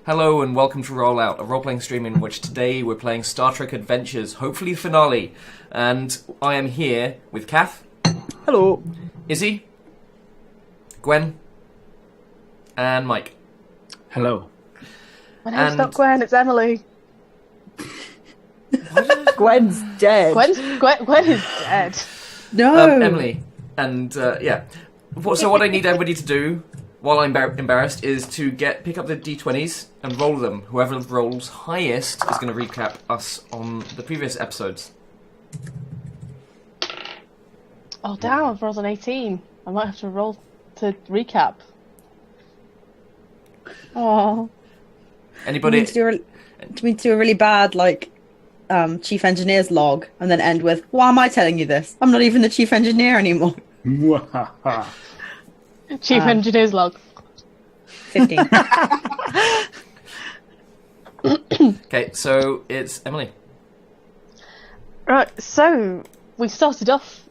Hello and welcome to Rollout, a role-playing stream in which today we're playing Star Trek Adventures, hopefully the finale. And I am here with Kath. Hello. Izzy. Gwen. And Mike. Hello. My name's not Gwen, it's Emily. Gwen's dead. Gwen is dead. No. Emily. And, yeah. So what I need everybody to do, while I'm embarrassed, is to pick up the d20s and roll them. Whoever rolls highest is going to recap us on the previous episodes. Oh damn, I've rolled an 18. I might have to roll to recap. Oh. Anybody? Do we do a really bad, chief engineer's log and then end with, why am I telling you this? I'm not even the chief engineer anymore. Chief engineer's log. 15. Okay, so it's Emily. Right, so we started off...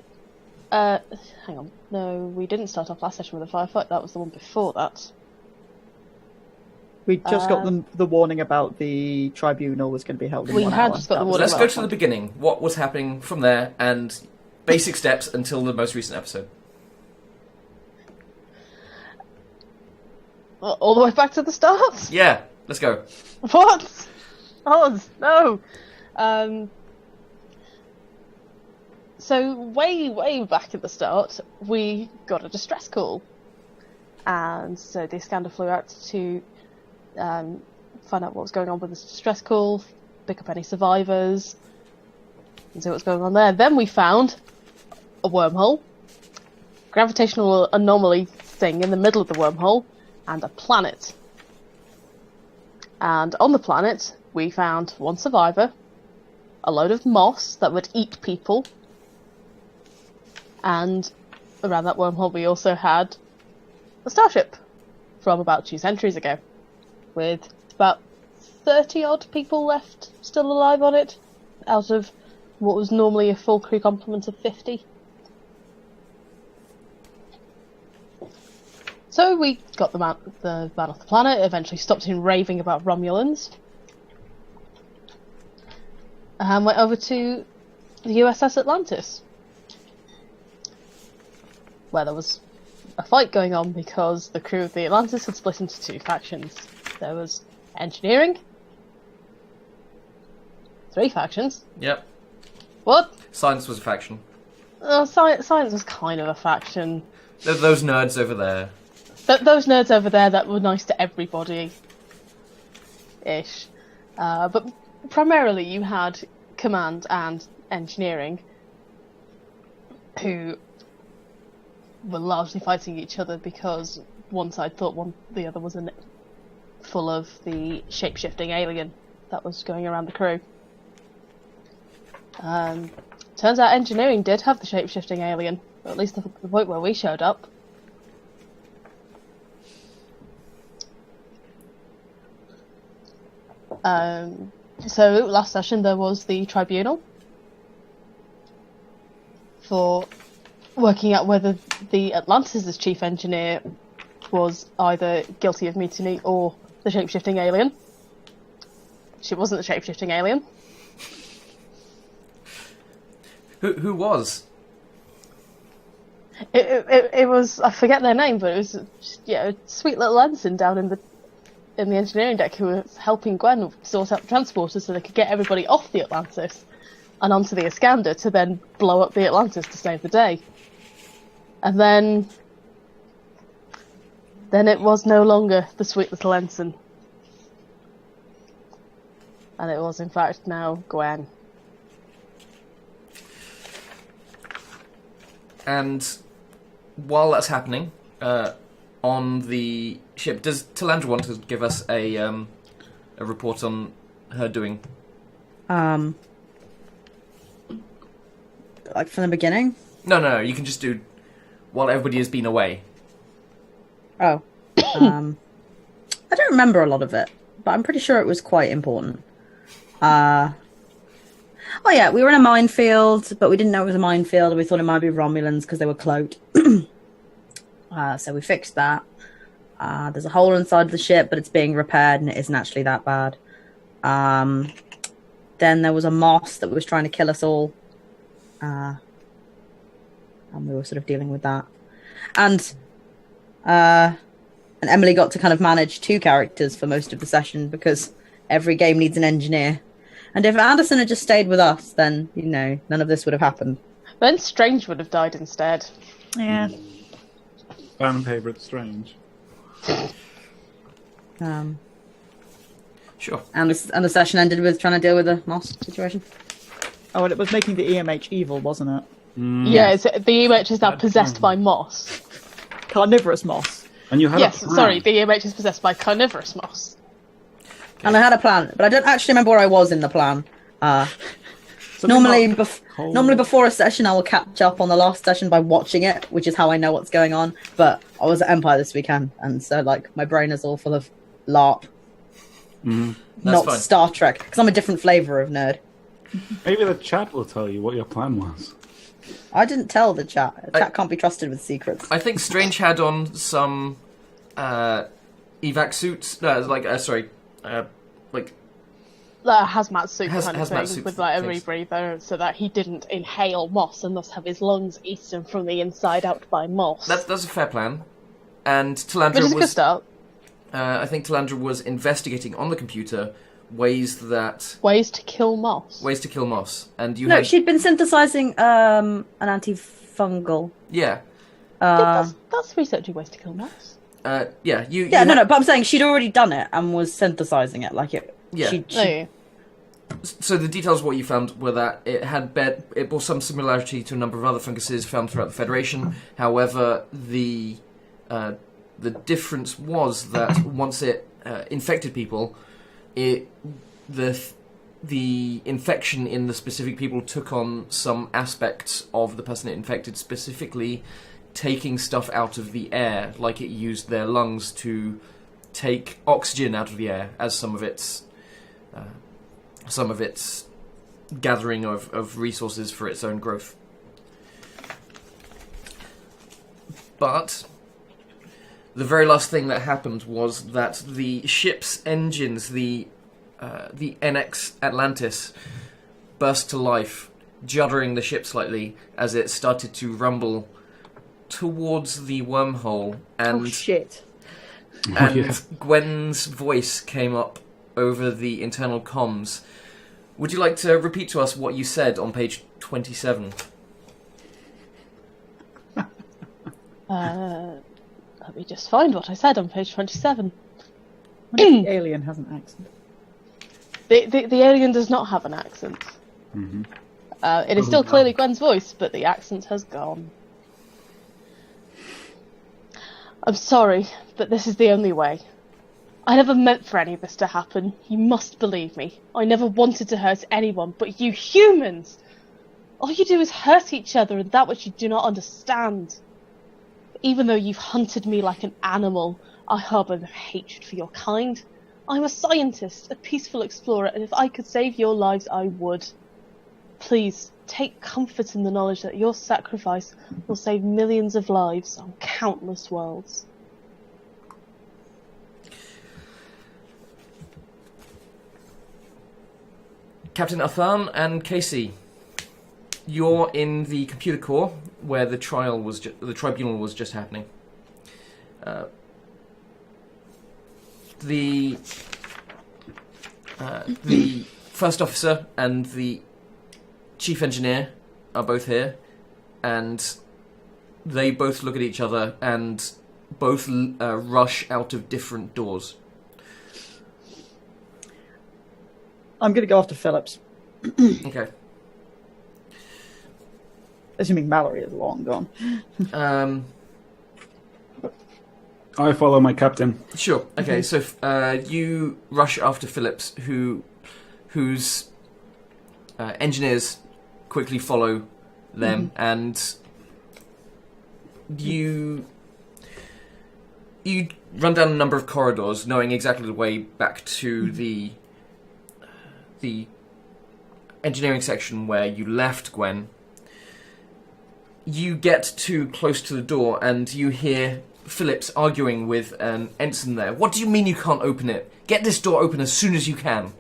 hang on. No, we didn't start off last session with a firefight. That was the one before that. We just got the warning about the tribunal was going to be held in 1 hour. We had just got the warning. Let's go to the beginning. What was happening from there, and basic steps until the most recent episode. All the way back to the start? Yeah, let's go. What? Oh, no. So way back at the start, we got a distress call. And so the Iskander flew out to find out what was going on with this distress call, pick up any survivors, and see what's going on there. Then we found a wormhole, gravitational anomaly thing in the middle of the wormhole, and a planet. And on the planet, we found one survivor, a load of moss that would eat people, and around that wormhole we also had a starship from about 2 centuries ago, with about 30-odd people left still alive on it, out of what was normally a full crew complement of 50. So we got the man off the planet, eventually stopped him raving about Romulans, and went over to the USS Atlantis, where there was a fight going on because the crew of the Atlantis had split into 2 factions. There was engineering, 3 factions. Yep. What? Science was a faction. Science was kind of a faction. Those nerds over there. Those nerds over there that were nice to everybody-ish. But primarily you had command and engineering, who were largely fighting each other because one side thought the other was full of the shape-shifting alien that was going around the crew. Turns out engineering did have the shape-shifting alien, or at least the point where we showed up. So last session there was the tribunal for working out whether the Atlantis' chief engineer was either guilty of mutiny or the shape-shifting alien. She wasn't the shape-shifting alien. Who was? It was, I forget their name, but it was a sweet little ensign down in the engineering deck who was helping Gwen sort out transporters so they could get everybody off the Atlantis and onto the Iskander to then blow up the Atlantis to save the day. And then it was no longer the sweet little ensign. And it was in fact now Gwen. And while that's happening, on the ship, does Talandra want to give us a report on her doing? Like from the beginning? No, you can just do while everybody has been away. Oh. I don't remember a lot of it, but I'm pretty sure it was quite important. Oh yeah, we were in a minefield, but we didn't know it was a minefield, and we thought it might be Romulans because they were cloaked. So we fixed that. There's a hole inside the ship, but it's being repaired, and it isn't actually that bad. Then there was a moss that was trying to kill us all. And we were sort of dealing with that. And Emily got to kind of manage 2 characters for most of the session because every game needs an engineer. And if Anderson had just stayed with us, then, none of this would have happened. Then Strange would have died instead. Yeah. Fan favourite Strange. Sure. And the session ended with trying to deal with the moss situation. Oh, and it was making the EMH evil, wasn't it? Yeah, the EMH is now possessed by moss. Carnivorous moss. And you had Yes, a plan. sorry, the EMH is possessed by carnivorous moss. And I had a plan, but I don't actually remember where I was in the plan. Something Normally, about normally before a session, I will catch up on the last session by watching it, which is how I know what's going on. But I was at Empire this weekend, and so my brain is all full of LARP, not fine. Star Trek, because I'm a different flavour of nerd. Maybe the chat will tell you what your plan was. I didn't tell the chat. The chat can't be trusted with secrets. I think Strange had on some evac suits. Hazmat suit kind of hazmat thing suit with a things. rebreather so that he didn't inhale moss and thus have his lungs eaten from the inside out by moss. That's a fair plan. And Which Talandra is a good was. start. I think Talandra was investigating on the computer ways Ways to kill moss. to kill moss, and you No, had she'd been synthesizing an antifungal. yeah. That's researching ways to kill moss. Yeah, you. Yeah, you no, had- but I'm saying she'd already done it and was synthesizing it like it. Yeah. She, Oh, yeah. So the details of what you found were that it bore some similarity to a number of other funguses found throughout the Federation. However, the difference was that once it infected people, the infection in the specific people took on some aspects of the person it infected, specifically taking stuff out of the air, like it used their lungs to take oxygen out of the air as some of its gathering of resources for its own growth. But the very last thing that happened was that the ship's engines, the NX Atlantis, burst to life, juddering the ship slightly as it started to rumble towards the wormhole, and Oh, shit. and yeah. Gwen's voice came up over the internal comms. Would you like to repeat to us what you said on page 27? Let me just find what I said on page 27. What if the alien has an accent? The alien does not have an accent. It is still clearly Gwen's voice, but the accent has gone. I'm sorry, but this is the only way. I never meant for any of this to happen. You must believe me. I never wanted to hurt anyone, but you humans! All you do is hurt each other and that which you do not understand. Even though you've hunted me like an animal, I harbour no hatred for your kind. I'm a scientist, a peaceful explorer, and if I could save your lives, I would. Please, take comfort in the knowledge that your sacrifice will save millions of lives on countless worlds. Captain Athan and Casey, you're in the computer core where the tribunal was just happening. The first officer and the chief engineer are both here, and they both look at each other and both rush out of different doors. I'm going to go after Phillips, Okay. assuming Mallory is long gone. I follow my captain. Sure. Okay. So you rush after Phillips, whose engineers quickly follow them, and you run down a number of corridors, knowing exactly the way back to the engineering section where you left Gwen. You get too close to the door, and you hear Phillips arguing with an ensign there. What do you mean you can't open it? Get this door open as soon as you can.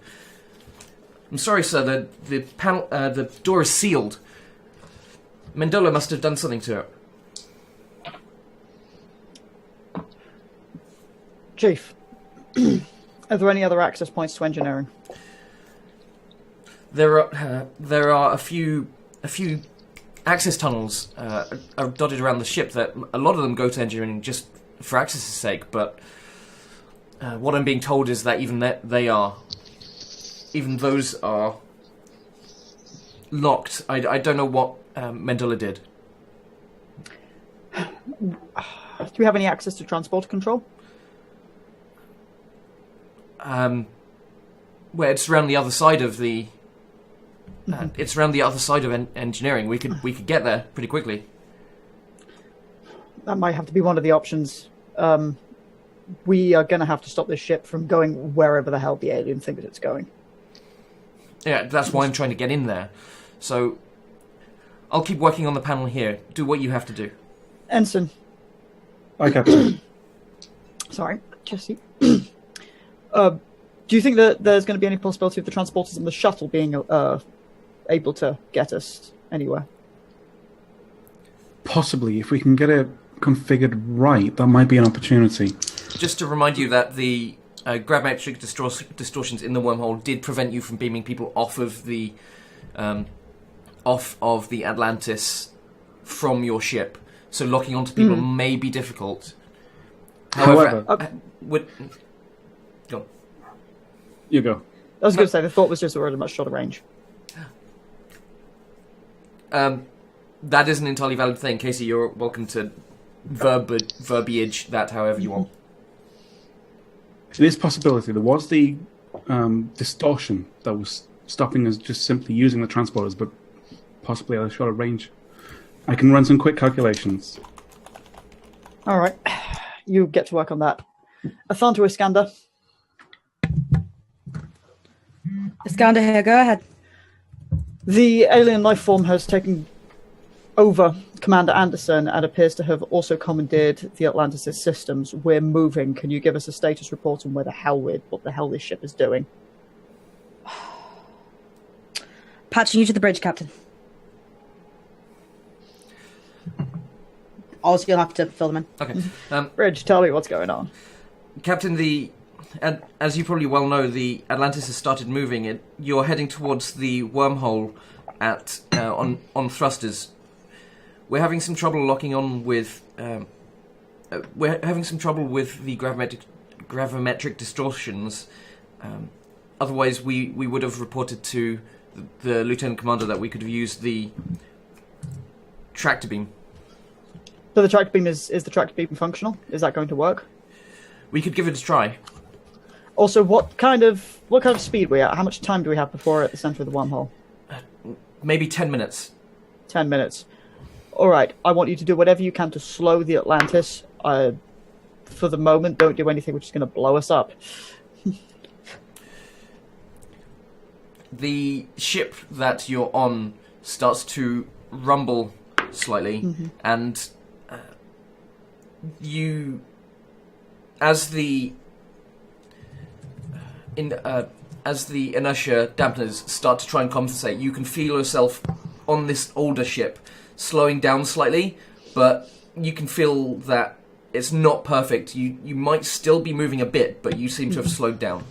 I'm sorry, sir. The door is sealed. Mendola must have done something to it. Chief, are there any other access points to engineering? There are a few access tunnels are dotted around the ship. That a lot of them go to engineering just for access' sake. But what I'm being told is that even those are locked. I don't know what Mendola did. Do we have any access to transporter control? Where it's around the other side of the. It's around the other side of engineering. We could get there pretty quickly. That might have to be one of the options. We are going to have to stop this ship from going wherever the hell the alien thinks it's going. Yeah, that's why I'm trying to get in there. So, I'll keep working on the panel here. Do what you have to do. Ensign. Hi, Captain. Sorry, Jesse. Do you think that there's going to be any possibility of the transporters and the shuttle being able to get us anywhere? Possibly, if we can get it configured right, that might be an opportunity. Just to remind you that the gravimetric distortions in the wormhole did prevent you from beaming people off of the Atlantis from your ship. So locking onto people may be difficult. However, go on. You go. I was going to say, the thought was just we're at a much shorter range. That is an entirely valid thing. Casey, you're welcome to verbiage that however you want. It is a possibility. There was the distortion that was stopping us just simply using the transporters, but possibly at a shorter range. I can run some quick calculations. All right. You get to work on that. Athan to Iskander. Iskander here, go ahead. The alien life form has taken over Commander Anderson and appears to have also commandeered the Atlantis' systems. We're moving. Can you give us a status report on what the hell this ship is doing? Patching you to the bridge, Captain. Also, you'll have to fill them in. Okay. Bridge, tell me what's going on. Captain, as you probably well know, the Atlantis has started moving. You're heading towards the wormhole on thrusters. We're having some trouble locking on with. We're having some trouble with the gravimetric distortions. Otherwise, we would have reported to the Lieutenant Commander that we could have used the tractor beam. So the tractor beam is the tractor beam functional? Is that going to work? We could give it a try. Also, what kind of speed are we at? How much time do we have before we're at the center of the wormhole? Maybe 10 minutes. 10 minutes. All right. I want you to do whatever you can to slow the Atlantis. For the moment, don't do anything which is going to blow us up. The ship that you're on starts to rumble slightly, and you, as the inertia dampeners start to try and compensate, you can feel yourself on this older ship slowing down slightly, but you can feel that it's not perfect. You might still be moving a bit, but you seem to have slowed down.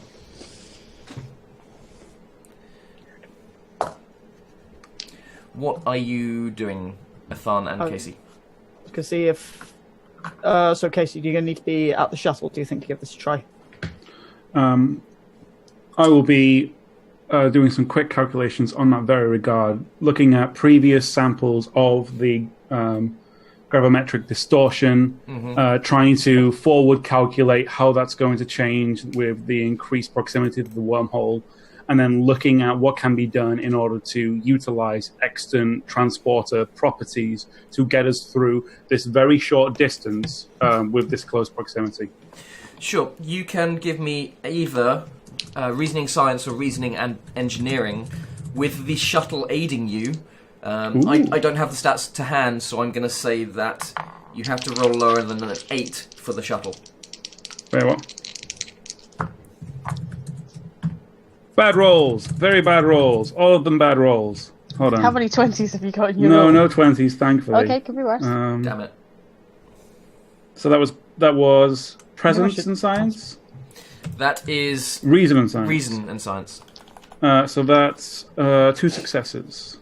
What are you doing, Athan and Casey? To see if... so, Casey, you're going to need to be at the shuttle, do you think, to give this a try? I will be doing some quick calculations on that very regard, looking at previous samples of the gravimetric distortion, trying to forward calculate how that's going to change with the increased proximity to the wormhole, and then looking at what can be done in order to utilize extant transporter properties to get us through this very short distance with this close proximity. Sure. You can give me either reasoning science or reasoning and engineering with the shuttle aiding you. I don't have the stats to hand, so I'm going to say that you have to roll lower than an 8 for the shuttle. Very well. Bad rolls. Very bad rolls. All of them bad rolls. Hold on. How many 20s have you got in your No, roll? no 20s, thankfully. Okay, could be worse. Damn it. So that was presence and science? That is Reason and science. reason and science. So that's 2 successes.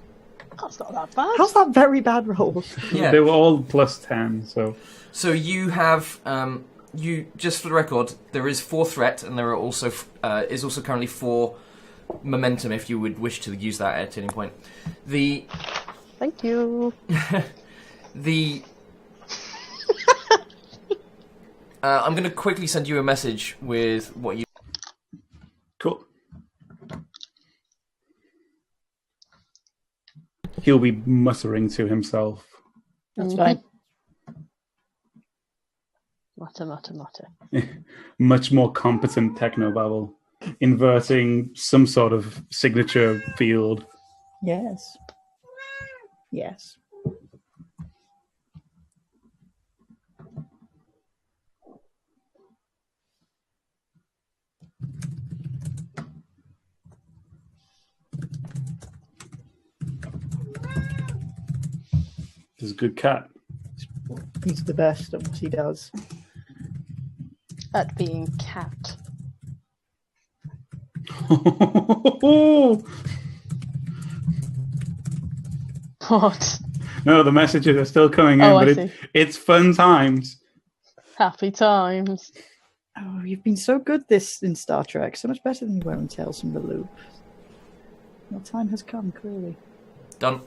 That's not that bad. How's that very bad roll? Yeah. They were all plus 10, so... So you have, you just for the record, there is 4 threat, and there are also is also currently 4 momentum if you would wish to use that at any point. The Thank you. the I'm going to quickly send you a message with what you. Cool. He'll be muttering to himself. That's fine. Mutter, mutter, mutter. Much more competent technobabble. Inverting some sort of signature field. Yes. Yes. He's a good cat. He's the best at what he does. At being cat. What? No, the messages are still coming in, Oh, I but see. it's fun times. Happy times. Oh, you've been so good this in Star Trek. So much better than you were in Tales from the Loop. Your time has come, clearly. Done.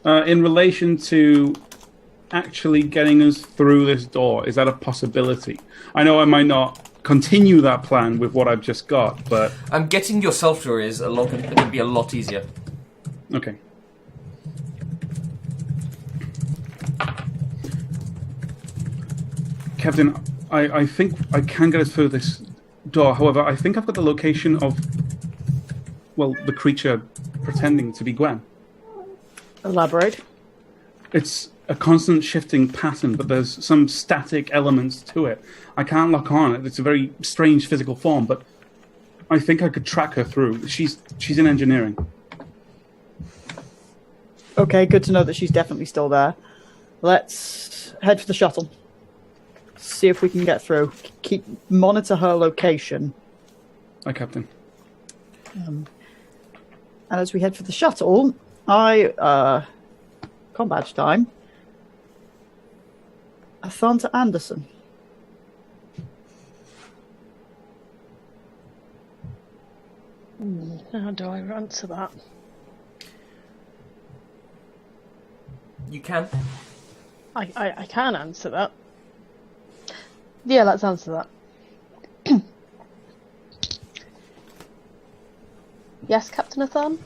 In relation to actually getting us through this door, is that a possibility? I know I might not continue that plan with what I've just got, but Getting yourself through is it can be a lot easier. okay. Captain, I think I can get us through this door. However, I think I've got the location of, well, the creature pretending to be Gwen. Elaborate. It's a constant shifting pattern, but there's some static elements to it. I can't lock on it. It's a very strange physical form, but I think I could track her through. She's in engineering. Okay, good to know that she's definitely still there. Let's head for the shuttle. See if we can get through. Monitor her location. Hi, Captain. And as we head for the shuttle, combat time. Athanta Anderson. How do I answer that? You can. I can answer that. Yeah, let's answer that. Yes, Captain Athan?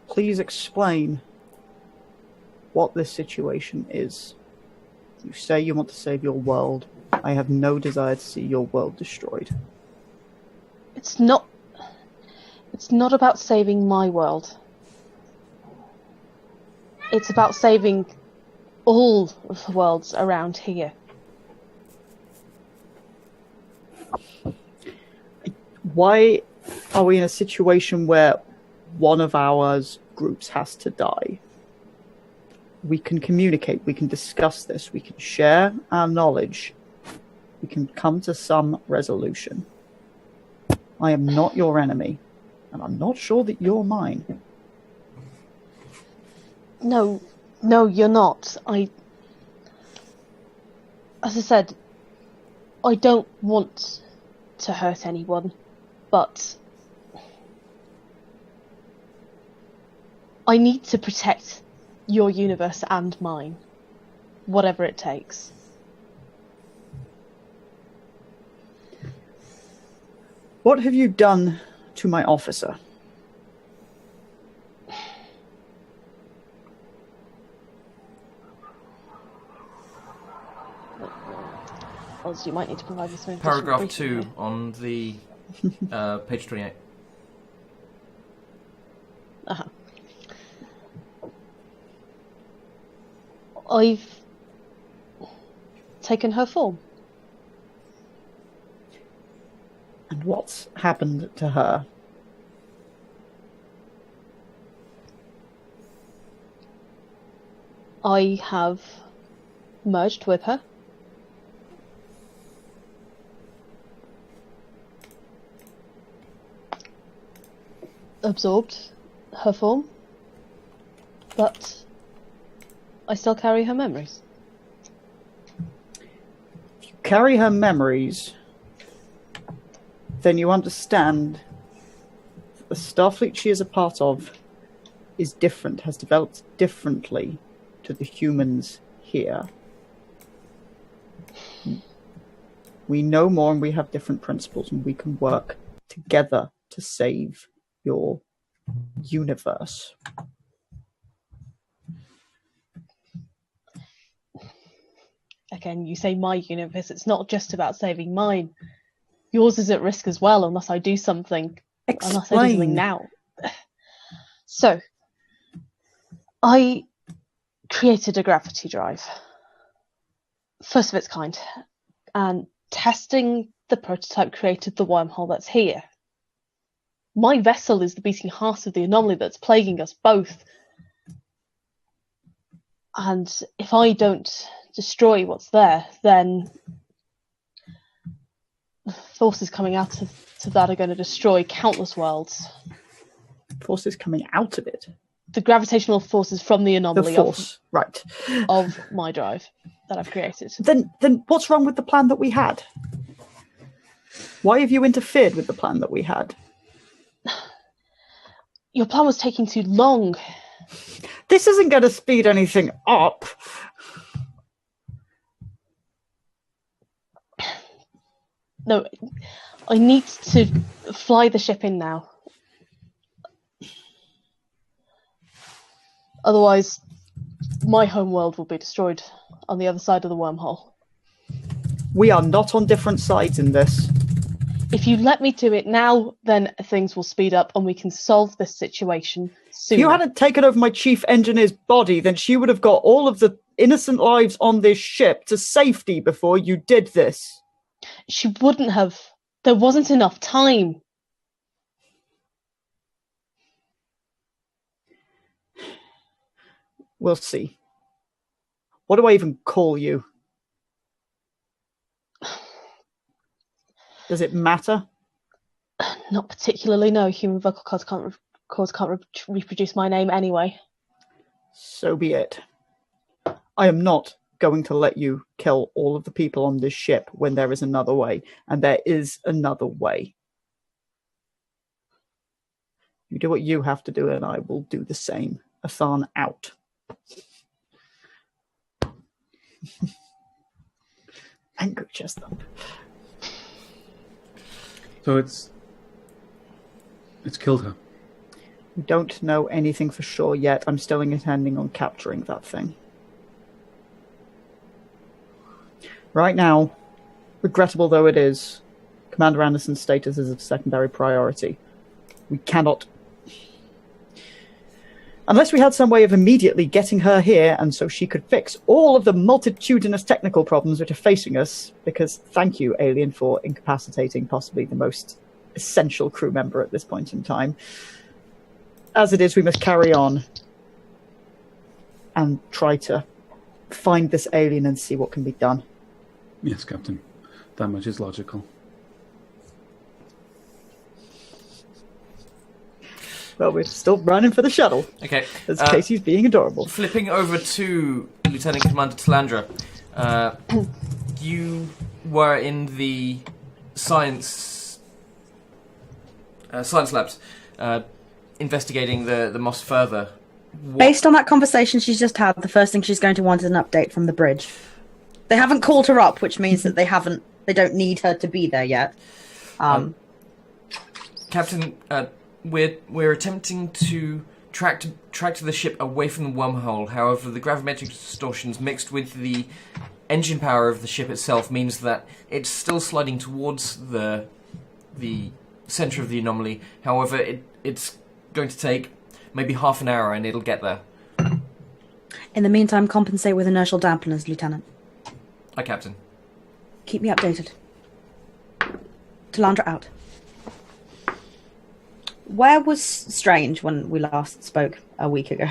Please explain what this situation is. You say you want to save your world. I have no desire to see your world destroyed. It's not about saving my world. It's about saving all of the worlds around here. Why are we in a situation where one of our groups has to die? We can communicate, we can discuss this, we can share our knowledge, we can come to some resolution. I am not your enemy, and I'm not sure that you're mine. No, you're not. As I said, I don't want to hurt anyone, but I need to protect your universe and mine, whatever it takes. What have you done to my officer? Also, you might need to provide me some information. Paragraph briefly. 2 on the page 28. Uh-huh. I've taken her form. And what's happened to her? I have merged with her. Absorbed her form. But I still carry her memories. If you carry her memories, then you understand that the Starfleet she is a part of is different, has developed differently to the humans here. We know more and we have different principles, and we can work together to save your universe. Again, you say my universe, it's not just about saving mine. Yours is at risk as well unless I do something. Unless I do something Explain. now. So, I created a gravity drive. First of its kind. And testing the prototype created the wormhole that's here. My vessel is the beating heart of the anomaly that's plaguing us both. And if I don't destroy what's there, then the forces coming out of that are going to destroy countless worlds. Forces coming out of it. The gravitational forces from the The anomaly force, right. of my drive that I've created. Then what's wrong with the plan that we had? Why have you interfered with the plan that we had? Your plan was taking too long. This isn't going to speed anything up. No, I need to fly the ship in now. Otherwise, my homeworld will be destroyed on the other side of the wormhole. We are not on different sides in this. If you let me do it now, then things will speed up and we can solve this situation sooner. If you hadn't taken over my chief engineer's body, then she would have got all of the innocent lives on this ship to safety before you did this. She wouldn't have. There wasn't enough time. We'll see. What do I even call you? Does it matter? Not particularly, no. Human vocal cords can't reproduce my name anyway. So be it. I am not going to let you kill all of the people on this ship when there is another way. And there is another way. You do what you have to do and I will do the same. Athan out. Angry chest up. So it's killed her. We don't know anything for sure yet. I'm still intending on capturing that thing. Right now, regrettable though it is, Commander Anderson's status is of secondary priority. We cannot... Unless we had some way of immediately getting her here and so she could fix all of the multitudinous technical problems which are facing us, because thank you, Alien, for incapacitating possibly the most essential crew member at this point in time. As it is, we must carry on and try to find this alien and see what can be done. Yes, Captain. That much is logical. Well, we're still running for the shuttle, Okay. as Casey's being adorable. Flipping over to Lieutenant Commander Talandra, you were in the science labs, investigating the Moss further. Based on that conversation she's just had, the first thing she's going to want is an update from the bridge. They haven't called her up, which means that they don't need her to be there yet. Captain, we're attempting to track to the ship away from the wormhole. However, the gravimetric distortions mixed with the engine power of the ship itself means that it's still sliding towards the center of the anomaly. However, it's going to take maybe half an hour and it'll get there. In the meantime, compensate with inertial dampeners, Lieutenant. Aye, Captain. Keep me updated. Talandra out. Where was Strange when we last spoke a week ago?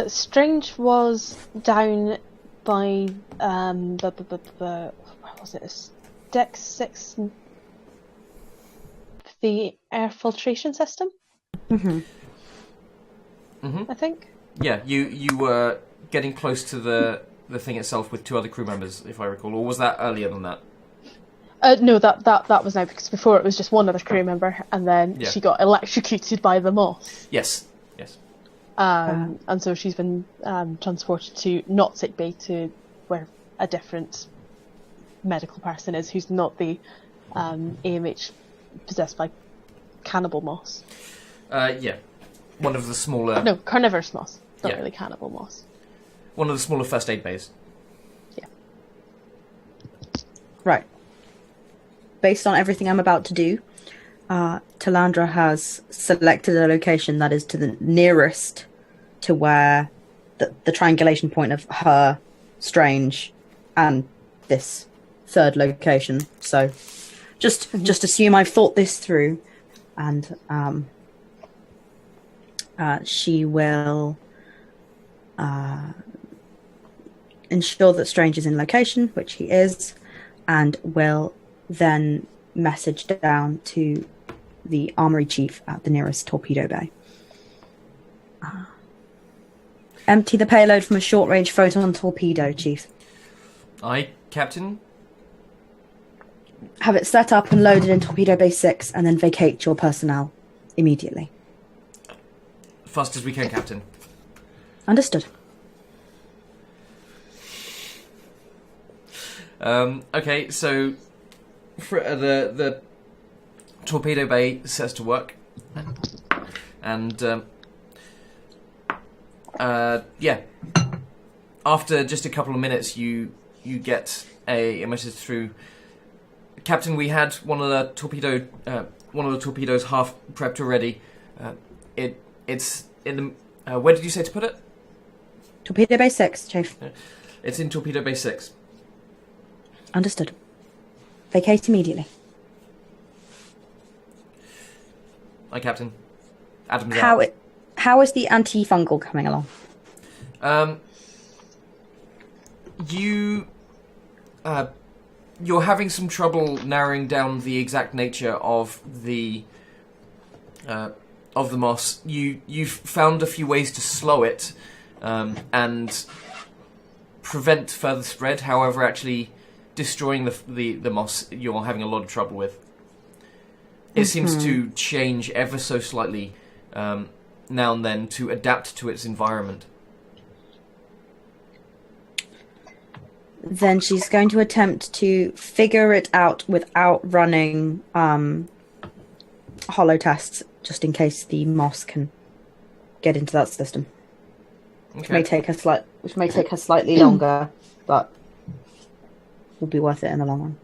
Strange was down by what was it? Deck 6, the air filtration system. Mm-hmm. I think. Yeah, you were getting close to the thing itself with 2 other crew members, if I recall, or was that earlier than that? No, that was now, because before it was just one other crew member, and then she got electrocuted by the moss. Yes. And so she's been transported to not sick bay, to where a different medical person is, who's not the AMH possessed by cannibal moss. Yeah. One of the smaller... No, carnivorous moss. Not Yeah. really cannibal moss. One of the smaller first aid bays. Yeah. Right. Based on everything I'm about to do, Talandra has selected a location that is to the nearest to where the triangulation point of her, Strange, and this third location. So just assume I've thought this through, and she will ensure that Strange is in location, which he is, and will then message down to the armory chief at the nearest torpedo bay. Empty the payload from a short-range photon torpedo, Chief. Aye, Captain. Have it set up and loaded in torpedo bay 6, and then vacate your personnel immediately. Fast as we can, Captain. Understood. Okay, so for, the torpedo bay sets to work, and yeah, after just a couple of minutes, you get a message through. Captain, we had one of the torpedoes half prepped already. It's in the. Where did you say to put it? Torpedo bay 6, Chief. It's in torpedo bay 6. Understood. Vacate immediately. Hi, Captain. Adam's out. How is the antifungal coming along? You're having some trouble narrowing down the exact nature of the moss. You've found a few ways to slow it and prevent further spread. However, actually destroying the moss, you're having a lot of trouble with. It seems to change ever so slightly now and then to adapt to its environment. Then she's going to attempt to figure it out without running hollow tests, just in case the moss can get into that system. Okay. Which may take her slightly longer, but will be worth it in the long run.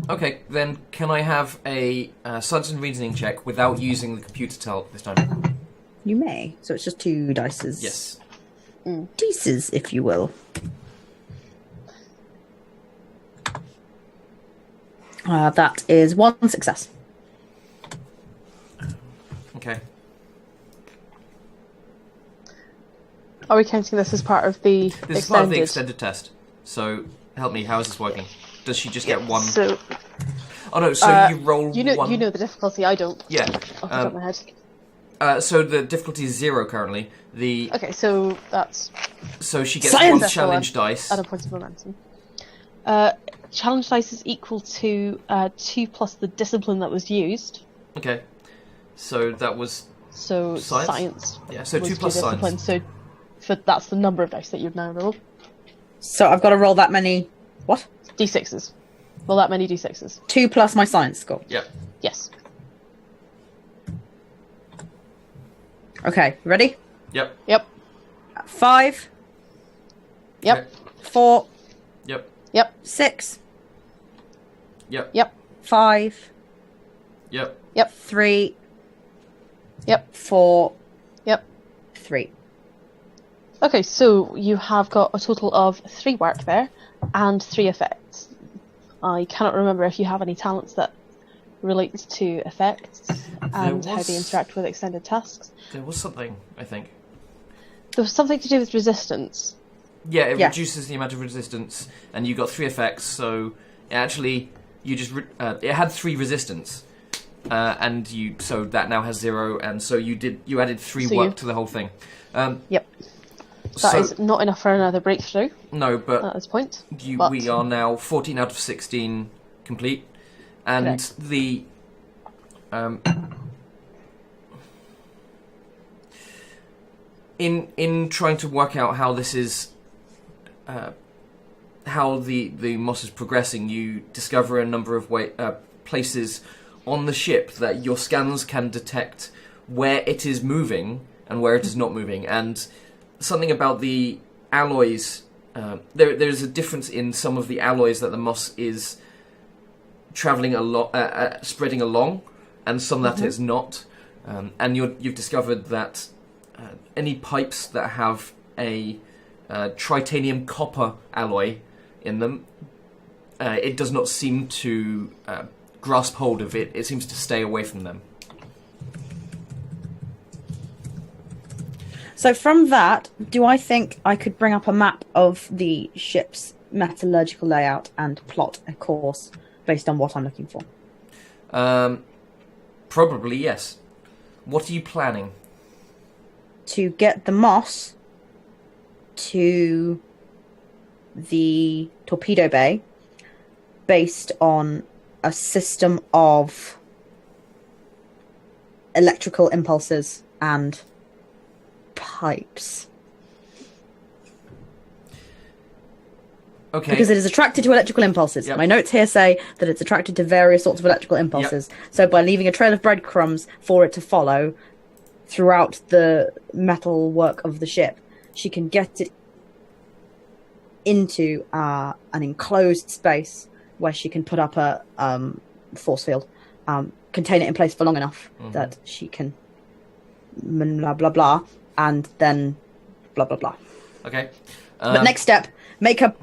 Okay, then can I have a science and reasoning check without using the computer tell this time? You may. So it's just 2 dices. Yes. Dices, if you will. That is 1 success. Okay. Are we counting this as part of the This is part of the extended test. So help me. How is this working? Does she just get 1? So Oh no. So you roll you know 1. you know the difficulty. I don't. Yeah. Off the top of my head. So the difficulty is 0 currently. Okay, so that's So she gets Science! 1 challenge dice. at a point of momentum. Challenge dice is equal to 2 plus the discipline that was used. Okay. So that was So Science? Yeah. So was 2 plus discipline. science. So that's the number of dice that you've now rolled. So I've got to roll that many... What? D6s. Well, that many D6s. 2 plus my science score. Yeah. Yes. Okay, ready? Yep. Yep. 5, Yep. Okay. 4, Yep. Yep. 6, Yep. Yep. 5, Yep. 3, Yep. 4, Yep. 3. Okay, so you have got a total of 3 work there, and 3 effects. I cannot remember if you have any talents that relate to effects and how they interact with extended tasks. There was something, I think. There was something to do with resistance. Yeah, it Yes. reduces the amount of resistance, and you got 3 effects. So actually, you just it had 3 resistance, and so that now has 0, and so you added 3 So work you- to the whole thing. Yep. That So- is not enough for another breakthrough No, but at this point. we are now 14 out of 16 complete, and Correct. the in trying to work out how this is how the moss is progressing, you discover a number of places on the ship that your scans can detect where it is moving and where it is not moving, and something about the alloys. There's a difference in some of the alloys that the moss is traveling spreading along, and some that it's not. And you've discovered that any pipes that have a tritanium copper alloy in them, it does not seem to grasp hold of it. It seems to stay away from them. So from that, do I think I could bring up a map of the ship's metallurgical layout and plot a course based on what I'm looking for? Probably yes. What are you planning? To get the moss to the torpedo bay based on a system of electrical impulses and pipes. Okay. Because it is attracted to electrical impulses. Yep. My notes here say that it's attracted to various sorts of electrical impulses. So by leaving a trail of breadcrumbs for it to follow throughout the metal work of the ship, she can get it into an enclosed space where she can put up a force field, contain it in place for long enough that she can blah blah blah, and then blah blah blah. Okay. But next step, make a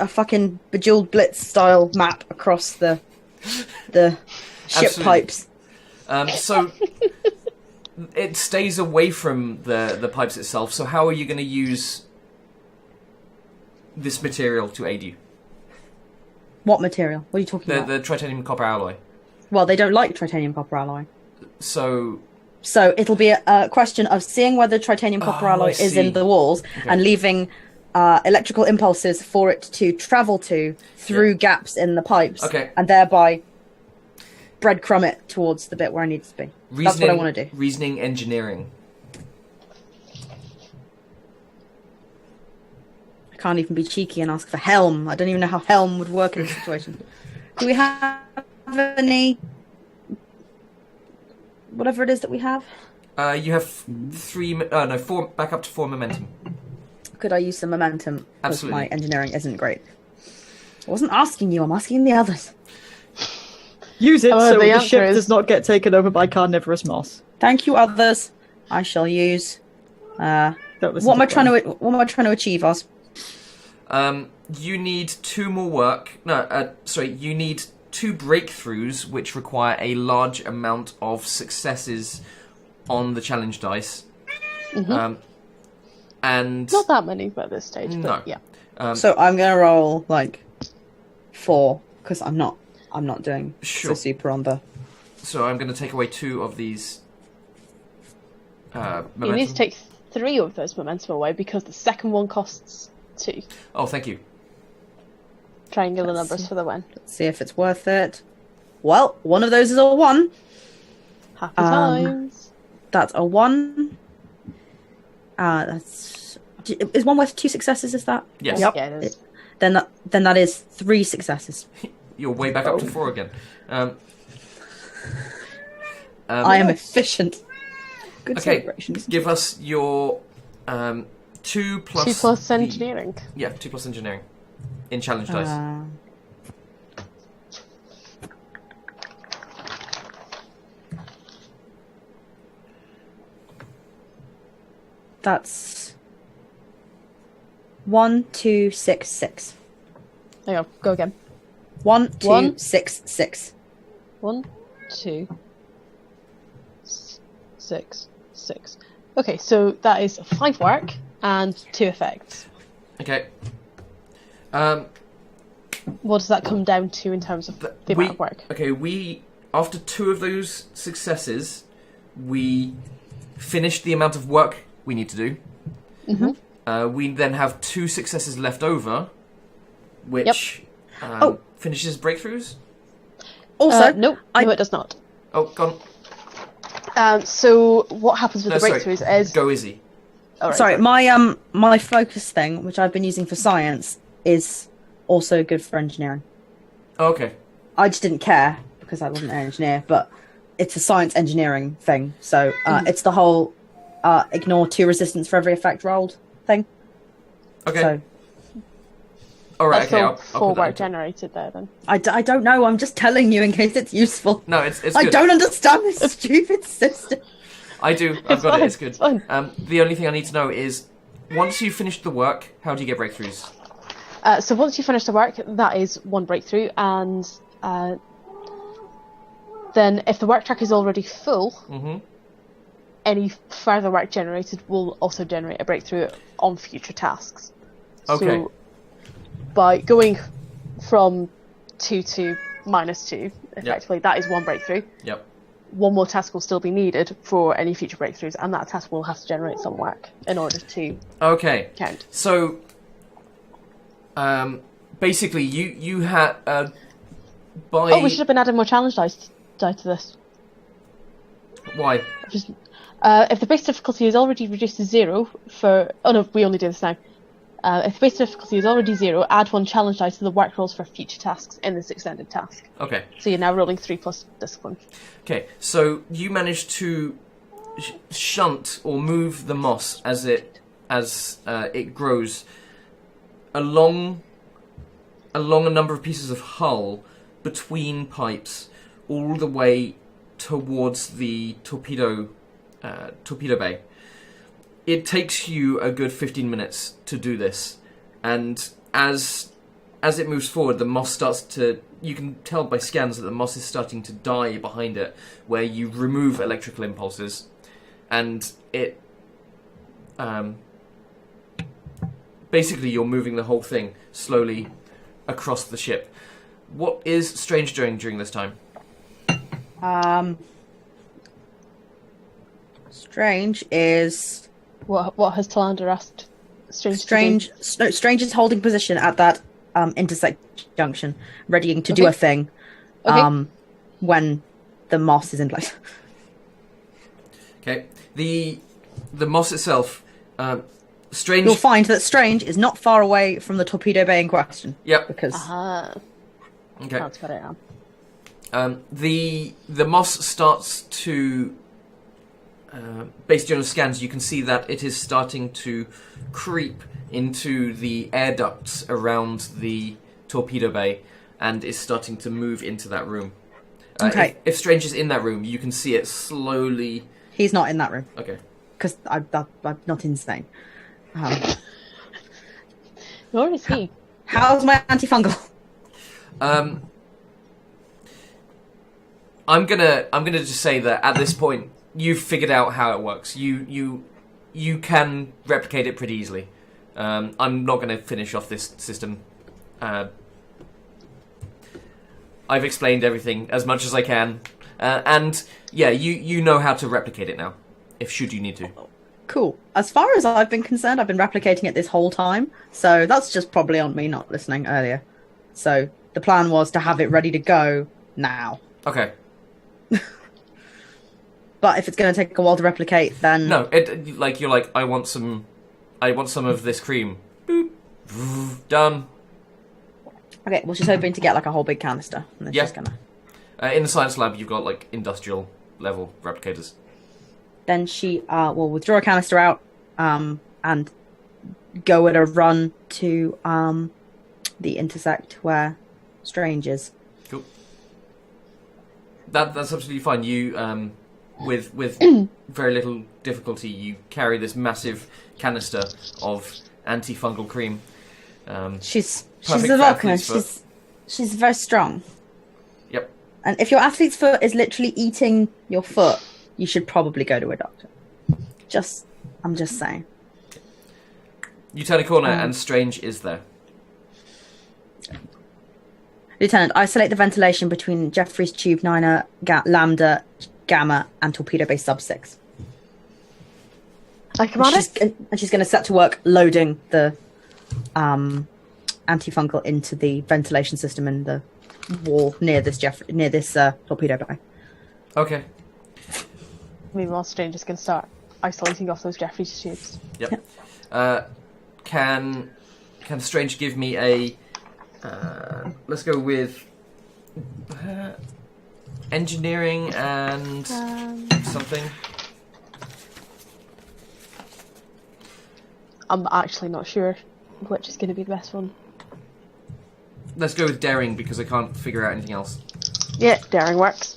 fucking Bejeweled Blitz style map across the ship Absolutely. pipes. So it stays away from the pipes itself. So how are you going to use this material to aid you? What material? What are you talking about? The titanium copper alloy. Well, they don't like titanium copper alloy. So So it'll be a question of seeing whether titanium copper Oh, I alloy is see. in the walls Okay. and leaving electrical impulses for it to travel to through gaps in the pipes, Okay. and thereby breadcrumb it towards the bit where I need it to be. That's what I want to do. Reasoning engineering. I can't even be cheeky and ask for Helm. I don't even know how Helm would work in this situation. Do we have any... whatever it is that we have? You have 4, back up to 4 momentum. Could I use some momentum? Because Absolutely. my engineering isn't great. I wasn't asking you, I'm asking the others. Use it Oh, so the the answer ship is- does not get taken over by carnivorous moss. Thank you, others. I shall use... Don't listen what am I Glenn. trying to achieve, Oz? You need 2 more work. No, sorry. You need 2 breakthroughs, which require a large amount of successes on the challenge dice. And Not that many by this stage, No. but yeah. So I'm gonna roll like 4 because I'm not doing Sure. so super on the. so I'm going to take away 2 of these. Momentum. You need to take 3 of those momentum away because the second one costs 2. Oh, thank you. Triangular Let's numbers see. for the win. Let's see if it's worth it. Well, one of those is a 1. Happy times. That's a 1. Is 1 worth 2 successes? Is that? Yes. Yep. Yeah, it is. Then that is 3 successes. You're way back up to 4 again. I am efficient. Good Mm-hmm. Okay, celebrations. give us your 2 plus 2 plus the- engineering. Yeah, 2 plus engineering in challenge dice. That's 1266. Hang on, go again. 1266. 1, 2, 6, 6. Okay, so that is 5 work and 2 effects. Okay. What does that come down to in terms of the amount of work? Okay, after 2 of those successes, we finished the amount of work we need to do. Mm-hmm. We then have 2 successes left over, which finishes breakthroughs. Also, no, it does not. Oh, gone. So what happens with the Sorry. breakthroughs is... Go Izzy. All right, sorry, my focus thing, which I've been using for science, is also good for engineering. Oh, okay. I just didn't care because I wasn't an engineer, but it's a science engineering thing. So it's the whole ignore 2 resistance for every effect rolled thing. Okay. So All right. That's Okay. all I'll 4 put that work into- generated there then. I don't know. I'm just telling you in case it's useful. No, it's I good. don't understand this stupid system. I do. I've got fine, it. It's good. it's fine. The only thing I need to know is, once you've finished the work, how do you get breakthroughs? So once you finish the work, that is 1 breakthrough, and then if the work track is already full, any further work generated will also generate a breakthrough on future tasks. Okay. So by going from 2 to -2, effectively, that is 1 breakthrough. Yep. 1 more task will still be needed for any future breakthroughs, and that task will have to generate some work in order to Okay. count. So, basically, you had by Oh, we should have been adding more challenge dice to this. why? Just, if the base difficulty is already reduced to 0 for... Oh no, we only do this now. If the base difficulty is already 0, add 1 challenge dice to the work rolls for future tasks in this extended task. Okay. So you're now rolling 3 plus discipline. Okay. So you managed to shunt or move the moss as it grows along a number of pieces of hull between pipes, all the way towards the torpedo bay. It takes you a good 15 minutes to do this, and as it moves forward, the moss starts to... You can tell by scans that the moss is starting to die behind it, where you remove electrical impulses, and it... basically, you're moving the whole thing slowly across the ship. What is Strange doing during this time? Strange is What has Talander asked Strange to do? Strange is holding position at that intersect junction, readying to do Okay. a thing. Okay. When the moss is in place. Okay, the moss itself. Strange. You'll find that Strange is not far away from the torpedo bay in question. Yep. Because Okay. That's got it now. The moss starts to, based on your scans, you can see that it is starting to creep into the air ducts around the torpedo bay, and is starting to move into that room. Okay. If Strange is in that room, you can see it slowly. he's not in that room. Okay. Because I'm not insane. Nor is he. How's my antifungal? I'm gonna just say that at this point you've figured out how it works. You can replicate it pretty easily. I'm not gonna finish off this system. I've explained everything as much as I can, and yeah, you know how to replicate it now, if should you need to. Cool. As far as I've been concerned, I've been replicating it this whole time. So that's just probably on me not listening earlier. So the plan was to have it ready to go now. Okay. But if it's going to take a while to replicate, then No, you're like I want some of this cream. Boop. Done. Okay, well, she's hoping to get like a whole big canister, and then Yeah. she's gonna. In the science lab, you've got like industrial level replicators. Then she will withdraw a canister out, and go at a run to the intersect where Strange is. Cool. That's absolutely fine. You with very little difficulty, you carry this massive canister of antifungal cream. She's Perfect a for Vulcan. athlete's She's very strong. Yep. And if your athlete's foot is literally eating your foot, you should probably go to a doctor. I'm just saying. You turn a corner and Strange is there. Lieutenant, isolate the ventilation between Jeffrey's Tube 9, Lambda, Gamma, and Torpedo Bay Sub 6. I command it. And she's going to set to work loading the antifungal into the ventilation system in the wall near this torpedo bay. Okay. Meanwhile, Strange is going to start isolating off those Jeffrey's tubes. Yep. Can Strange give me a... let's go with... engineering and something. I'm actually not sure which is going to be the best one. Let's go with daring because I can't figure out anything else. Yeah, daring works.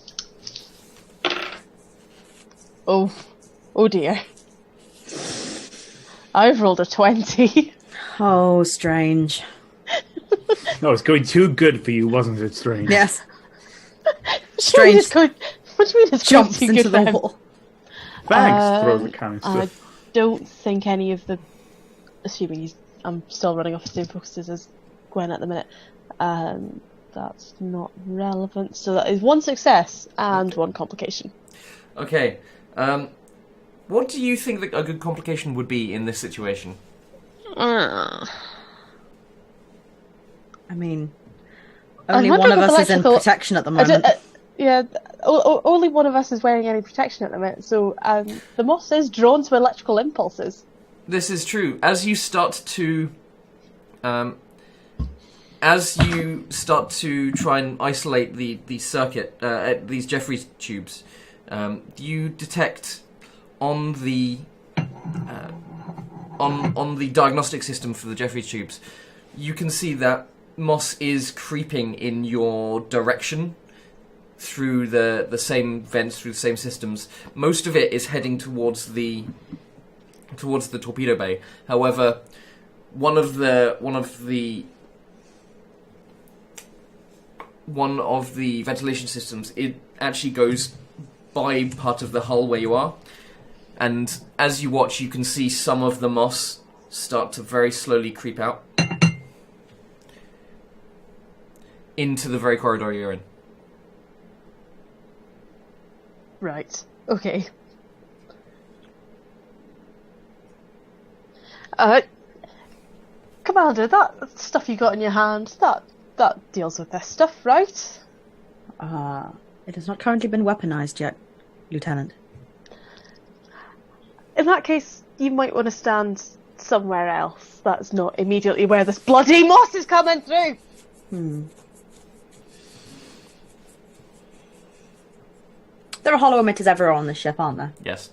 Oh dear. I've rolled a 20. Oh, Strange. No, it's going too good for you, wasn't it, Strange? Yes. Strange. Strange What do you mean it's going jumps too into good the for him? wall. Thanks, throws the canister. I don't think any of the... Assuming I'm still running off the same focuses as Gwen at the minute. That's not relevant. So that is 1 success and 1 complication. Okay. What do you think that a good complication would be in this situation? I mean, I'm only one wondering of if us is in electrical- protection at the moment. Yeah, only one of us is wearing any protection at the minute. So the moss is drawn to electrical impulses. This is true. As you start to try and isolate the circuit, these Jeffrey's tubes, you detect on the diagnostic system for the Jeffrey's tubes, you can see that moss is creeping in your direction through the same vents, through the same systems. Most of it is heading towards the torpedo bay. However, one of the ventilation systems, it actually goes by part of the hull where you are, and as you watch, you can see some of the moss start to very slowly creep out into the very corridor you're in. Right. Okay. Commander, that stuff you got in your hand, that deals with this stuff, right? It has not currently been weaponized yet, Lieutenant. In that case, you might want to stand somewhere else. That's not immediately where this bloody moss is coming through. There are hollow emitters everywhere on this ship, aren't there? Yes.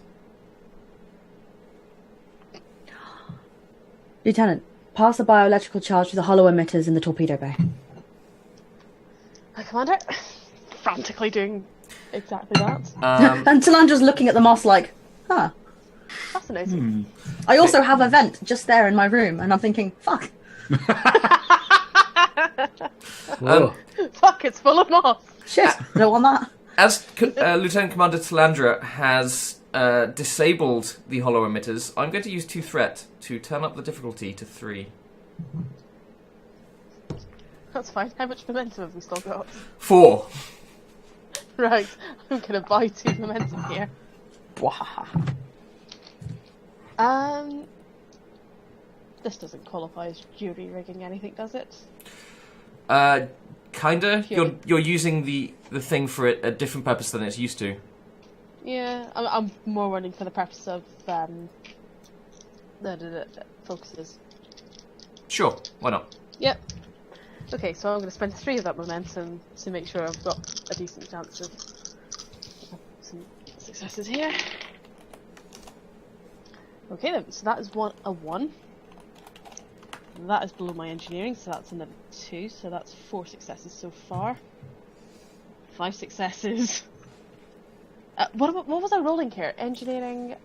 Lieutenant, pass the bioelectrical charge to the hollow emitters in the torpedo bay. Commander, frantically doing exactly that. And Talandra's looking at the moss like, huh. Fascinating. I also have a vent just there in my room, and I'm thinking, fuck. Fuck, it's full of moss. Shit, I don't want that. As Lieutenant Commander Talandra has disabled the hollow emitters, I'm going to use 2 threat to turn up the difficulty to 3. That's fine. How much momentum have we still got? 4. Right, I'm gonna buy 2 momentum here. This doesn't qualify as jury rigging anything, does it? Kinda. Sure. You're using the thing for a different purpose than it's used to. Yeah, I'm more running for the purpose of the focuses. Sure, why not? Yep. Okay, so I'm going to spend 3 of that momentum to make sure I've got a decent chance of some successes here. Okay then, so that is a 1. That is below my engineering, so that's another 2, so that's 4 successes so far. 5 successes. What was I rolling here? Engineering...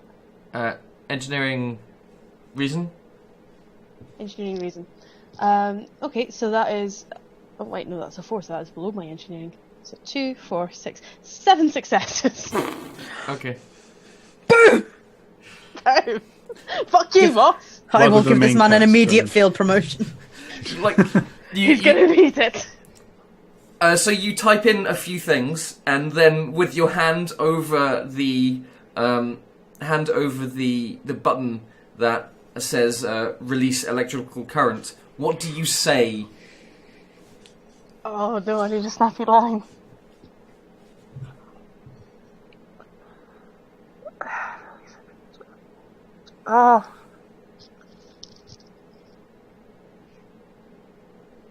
Engineering reason? Engineering reason. Okay, so that is... Oh wait, no, that's a 4, so that is below my engineering. So 2, 4, 6, 7 successes. Okay. Boom! Fuck you, boss! Rather I will than give this main man an cast, immediate then. field promotion. Like, He's gonna need it. So you type in a few things, and then with your hand over the button that says release electrical current, what do you say? Oh no, I need a snappy line.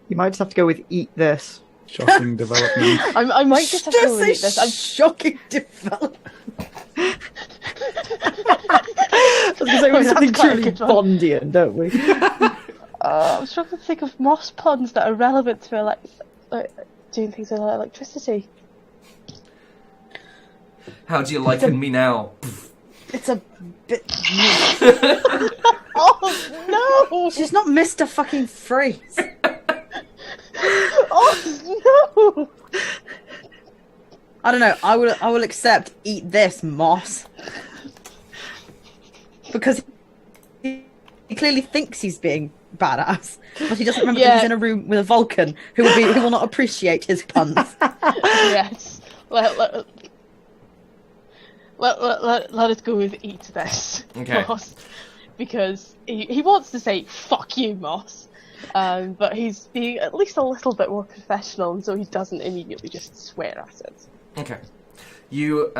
You might just have to go with eat this. Shocking development. I might just have to Just delete this. a shocking development. I was going to say, we That's have something quite a truly good one. Bondian, don't we? I'm struggling to think of moss puns that are relevant to doing things with electricity. How do you liken me now? It's a bit. Oh no! She's not Mr. fucking Freeze. Oh no! I don't know. I will accept eat this moss because he clearly thinks he's being badass, but he doesn't remember that he's in a room with a Vulcan who will not appreciate his puns. Yes. Let us go with eat this, Okay. Moss, because he wants to say fuck you, Moss, but he's being at least a little bit more professional, and so he doesn't immediately just swear at it. Okay. You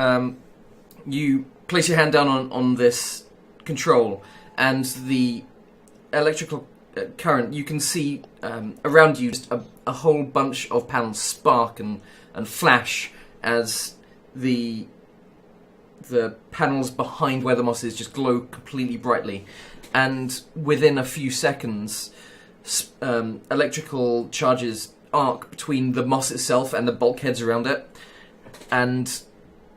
place your hand down on this control, and the electrical current, you can see around you just a whole bunch of panels spark and flash as the panels behind where the moss is just glow completely brightly, and within a few seconds electrical charges arc between the moss itself and the bulkheads around it, and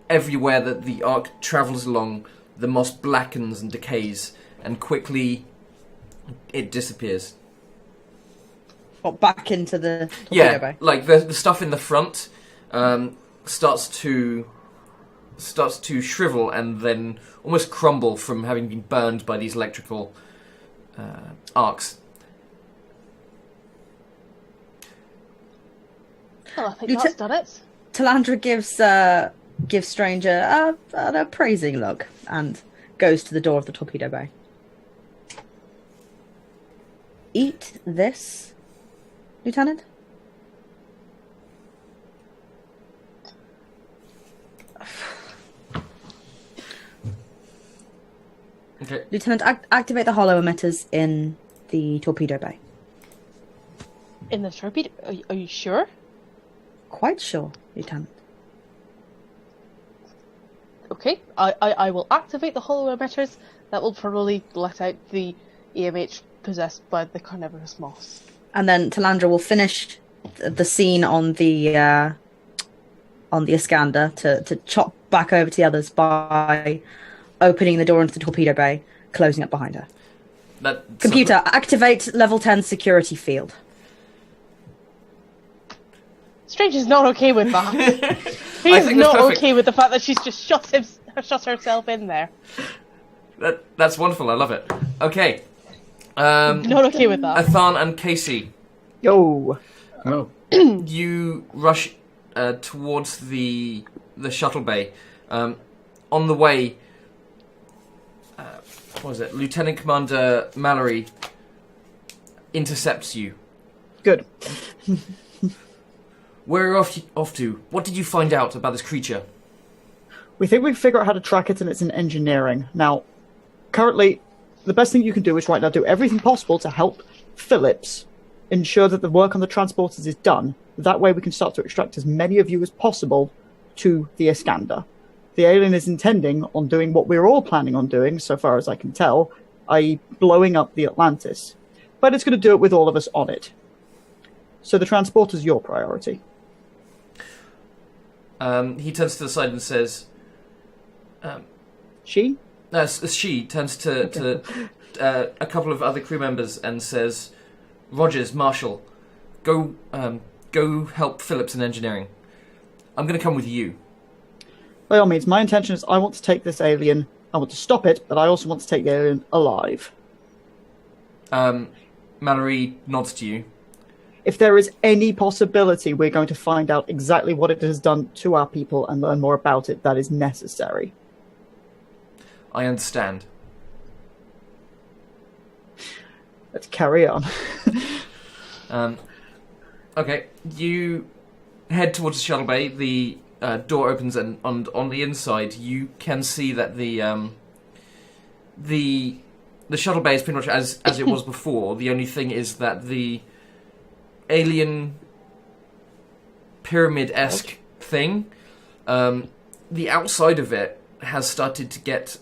everywhere that the arc travels along, the moss blackens and decays, and quickly it disappears. What, back into the torpedo bay? Like the stuff in the front starts to shrivel and then almost crumble from having been burned by these electrical arcs. Well, I think that's done it. Talandra gives Stranger an appraising look and goes to the door of the torpedo bay. Eat this, Lieutenant? Okay. Lieutenant, activate the hollow emitters in the torpedo bay. In the torpedo? Are you sure? Quite sure, Lieutenant. Okay, I will activate the hollow emitters. That will probably let out the EMH possessed by the carnivorous moss. And then Talandra will finish the scene on the Iskander to chop back over to the others by opening the door into the torpedo bay, closing it behind her. Computer, activate level 10 security field. Stranger's not okay with that. He I is think that's not perfect. okay with the fact that she's just shut herself in there. That's wonderful. I love it. Okay. Not okay with that. Athan and Casey, Yo. Oh, you rush towards the shuttle bay. On the way, what was it? Lieutenant Commander Mallory intercepts you. Good. Where are you off to? What did you find out about this creature? We think we can figure out how to track it, and it's in engineering. Now, currently, the best thing you can do is right now do everything possible to help Phillips ensure that the work on the transporters is done. That way we can start to extract as many of you as possible to the Iskander. The alien is intending on doing what we're all planning on doing, so far as I can tell, i.e. blowing up the Atlantis. But it's going to do it with all of us on it. So the transporter's your priority. He turns to the side and says, She? She turns to a couple of other crew members and says, "Rogers, Marshall, go help Phillips in engineering. I'm going to come with you." By all means, my intention is I want to take this alien. I want to stop it, but I also want to take the alien alive. Mallory nods to you. If there is any possibility we're going to find out exactly what it has done to our people and learn more about it, that is necessary. I understand. Let's carry on. Okay, you head towards the shuttle bay. The door opens, and on the inside, you can see that the shuttle bay is pretty much as it was before. The only thing is that the alien pyramid-esque thing, the outside of it has started to get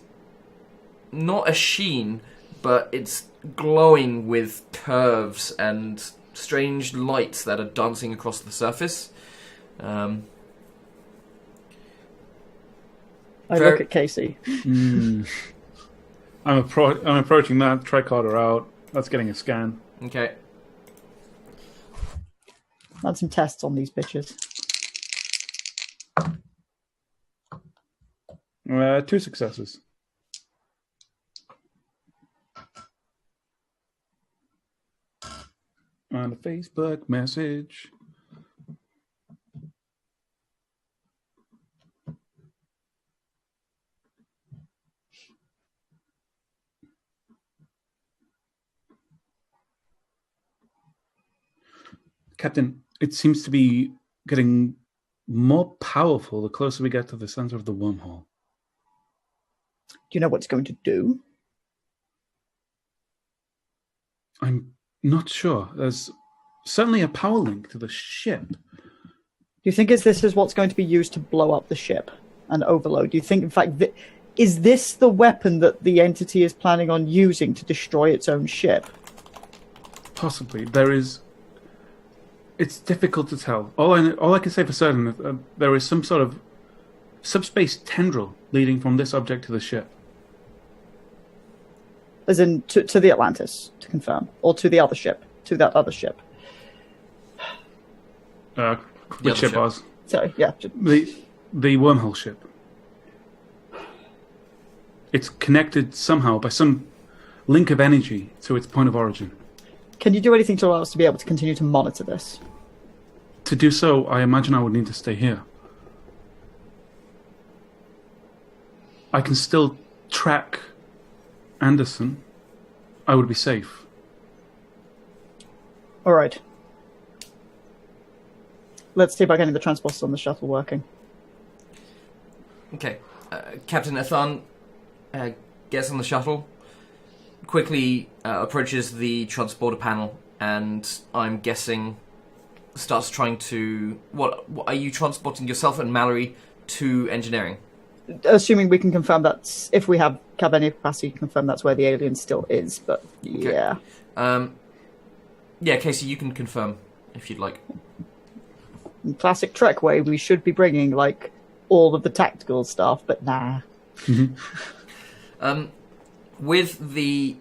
not a sheen, but it's glowing with curves and strange lights that are dancing across the surface. I look at Casey. I'm approaching that tricorder out. That's getting a scan. Okay. Run some tests on these bitches. 2 successes. On a Facebook message. Captain, it seems to be getting more powerful the closer we get to the center of the wormhole. Do you know what it's going to do? I'm not sure. There's certainly a power link to the ship. Do you think this is what's going to be used to blow up the ship and overload? Do you think, in fact, is this the weapon that the entity is planning on using to destroy its own ship? Possibly. It's difficult to tell. All I can say for certain is there is some sort of subspace tendril leading from this object to the ship. As in, to the Atlantis, to confirm. Or to the other ship. To that other ship. Which ship was? Sorry, yeah. The wormhole ship. It's connected somehow by some link of energy to its point of origin. Can you do anything to allow us to be able to continue to monitor this? To do so, I imagine I would need to stay here. I can still track Anderson. I would be safe. All right. Let's see about getting the transporters on the shuttle working. Okay. Captain Ethan gets on the shuttle, quickly approaches the transporter panel, and I'm guessing starts trying to... What are you transporting yourself and Mallory to engineering? Assuming we can confirm that, if we have any capacity to confirm that's where the alien still is, but yeah. Okay. Yeah, Casey, you can confirm if you'd like. In classic Trek way, we should be bringing, like, all of the tactical stuff, but nah. Mm-hmm. With the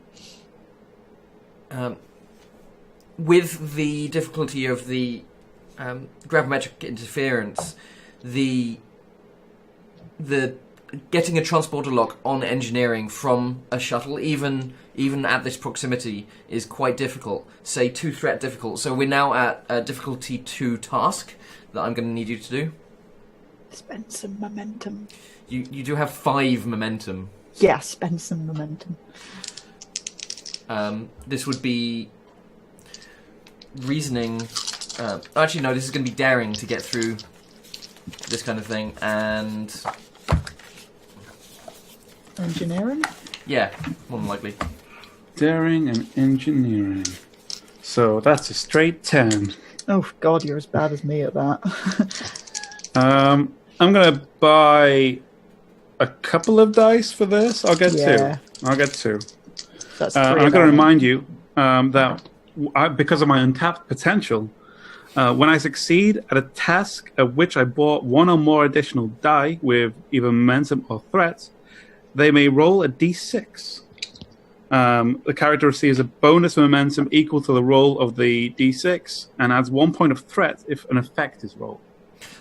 difficulty of the gravimetric interference, the getting a transporter lock on engineering from a shuttle, even at this proximity, is quite difficult. Say 2 threat difficult. So we're now at a difficulty 2 task that I'm going to need you to do. Spend some momentum. You do have 5 momentum. Yeah, spend some momentum. This would be reasoning. Actually, no. This is going to be daring to get through this kind of thing, and engineering. Yeah, more than likely. Daring and engineering. So that's a straight 10. Oh God, you're as bad as me at that. I'm gonna buy a couple of dice for this. I'll get 2. I'll get 2. That's I'm going to remind you that because of my untapped potential, when I succeed at a task at which I bought 1 or more additional die with either momentum or threats, they may roll a d6. The character receives a bonus momentum equal to the roll of the d6 and adds 1 point of threat if an effect is rolled.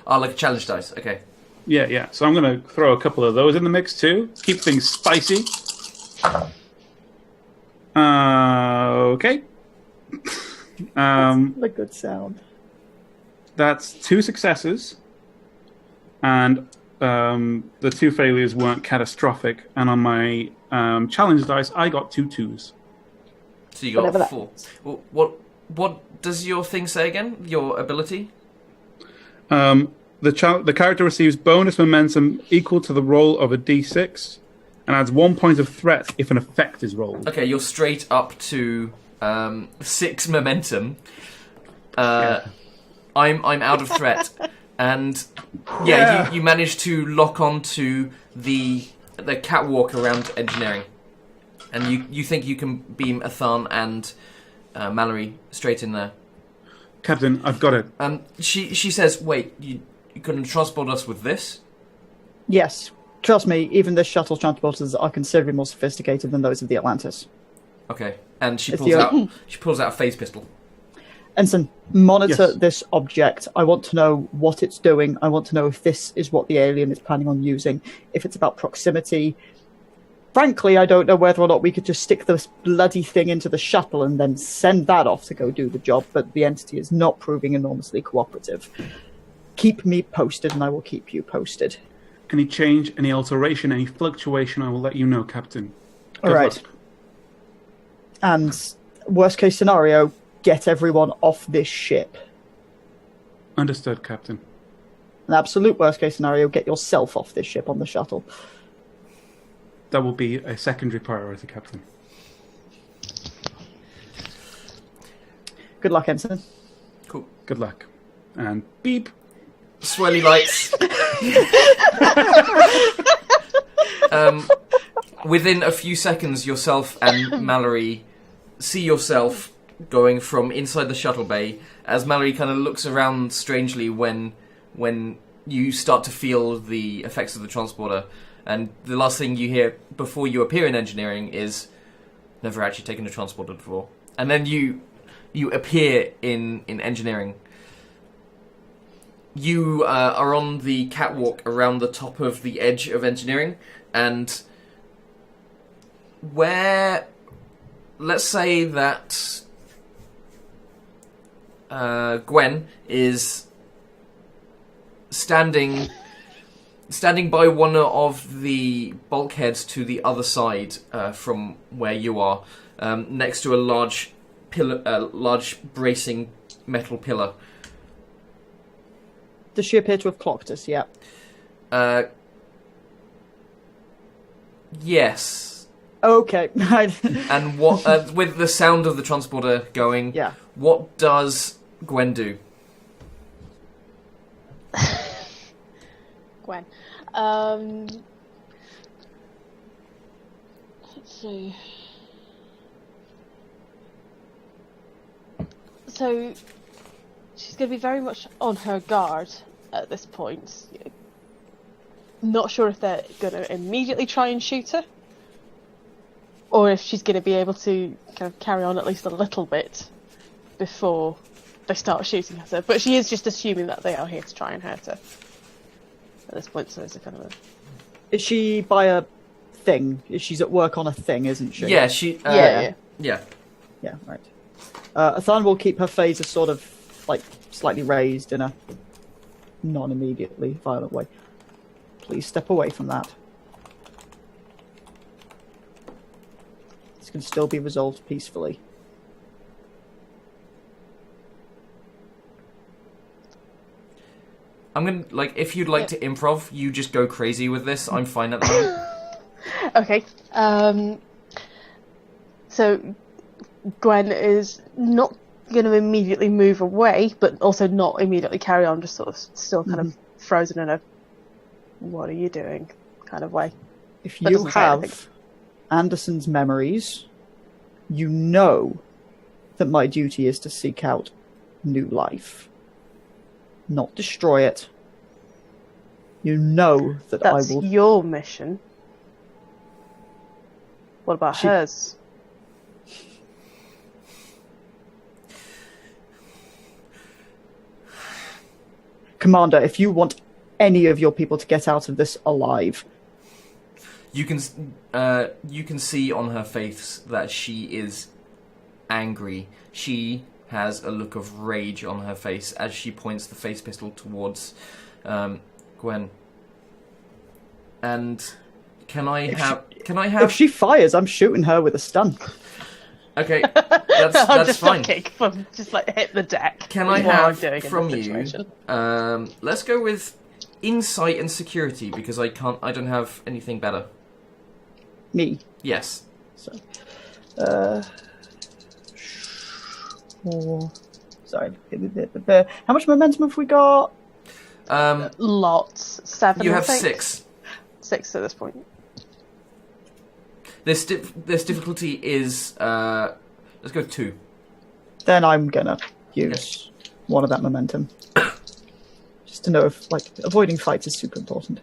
Oh, like a challenge dice. Okay. Yeah. So I'm going to throw a couple of those in the mix too. Keep things spicy. Okay. A good sound. That's 2 successes, and the 2 failures weren't catastrophic. And on my challenge dice, I got 2 2s. So you got Whatever that 4. Well, what does your thing say again? Your ability? The character receives bonus momentum equal to the roll of a d6 and adds 1 point of threat if an effect is rolled. Okay, you're straight up to 6 momentum. I'm out of threat, and you manage to lock onto the catwalk around engineering, and you think you can beam Athan and Mallory straight in there. Captain, I've got it. She says, "Wait, you couldn't transport us with this?" Yes. Trust me, even the shuttle transporters are considerably more sophisticated than those of the Atlantis. Okay, and she It's pulls out a phase pistol. Ensign, monitor Yes. this object. I want to know what it's doing. I want to know if this is what the alien is planning on using, if it's about proximity. Frankly, I don't know whether or not we could just stick this bloody thing into the shuttle and then send that off to go do the job, but the entity is not proving enormously cooperative. Keep me posted, and I will keep you posted. Any change, any alteration, any fluctuation, I will let you know, Captain. All Good right. luck. And worst case scenario, get everyone off this ship. Understood, Captain. An absolute worst case scenario, get yourself off this ship on the shuttle. That will be a secondary priority, Captain. Good luck, Ensign. Cool. Good luck. And beep. Swirly lights. Within a few seconds, yourself and Mallory see yourself going from inside the shuttle bay as Mallory kind of looks around strangely when you start to feel the effects of the transporter. And the last thing you hear before you appear in engineering is, "Never actually taken a transporter before." And then you appear in engineering. You are on the catwalk around the top of the edge of engineering, and where, let's say that Gwen is standing by one of the bulkheads to the other side from where you are, next to a large pillar, large bracing metal pillar. Does she appear to have clocked us? Yeah. Yes. Okay. And what with the sound of the transporter going? Yeah. What does Gwen do? Gwen. Let's see. So she's going to be very much on her guard at this point. Not sure if they're going to immediately try and shoot her, or if she's going to be able to kind of carry on at least a little bit before they start shooting at her. But she is just assuming that they are here to try and hurt her at this point. So it's a kind of a... Is she by a thing? She's at work on a thing, isn't she? Yeah, she. yeah. Yeah. Yeah, right. Athan will keep her phaser sort of, like, slightly raised in a non-immediately violent way. Please step away from that. This can still be resolved peacefully. I'm gonna if you'd like to improv, you just go crazy with this. I'm fine at the moment. Okay. So Gwen is not going to immediately move away, but also not immediately carry on, just sort of still kind of frozen in a "what are you doing" kind of way. If That you doesn't say anything. have Anderson's memories, you know that my duty is to seek out new life, not destroy it. You know that That's I will... your mission. What about hers? Commander, if you want any of your people to get out of this alive, You can see on her face that she is angry. She has a look of rage on her face as she points the phase pistol towards Gwen. And can I have? if she fires, I'm shooting her with a stun. Okay, I'm that's just fine. looking from just like hit the deck. Can I is what I'm have doing in from this you? situation. Let's go with insight and security because I don't have anything better. Me. Yes. So, sorry. How much momentum have we got? Lots. 7. You I have think. 6. 6 at this point. This difficulty is let's go 2. Then I'm gonna use one of that momentum. Just to know if, like, avoiding fights is super important.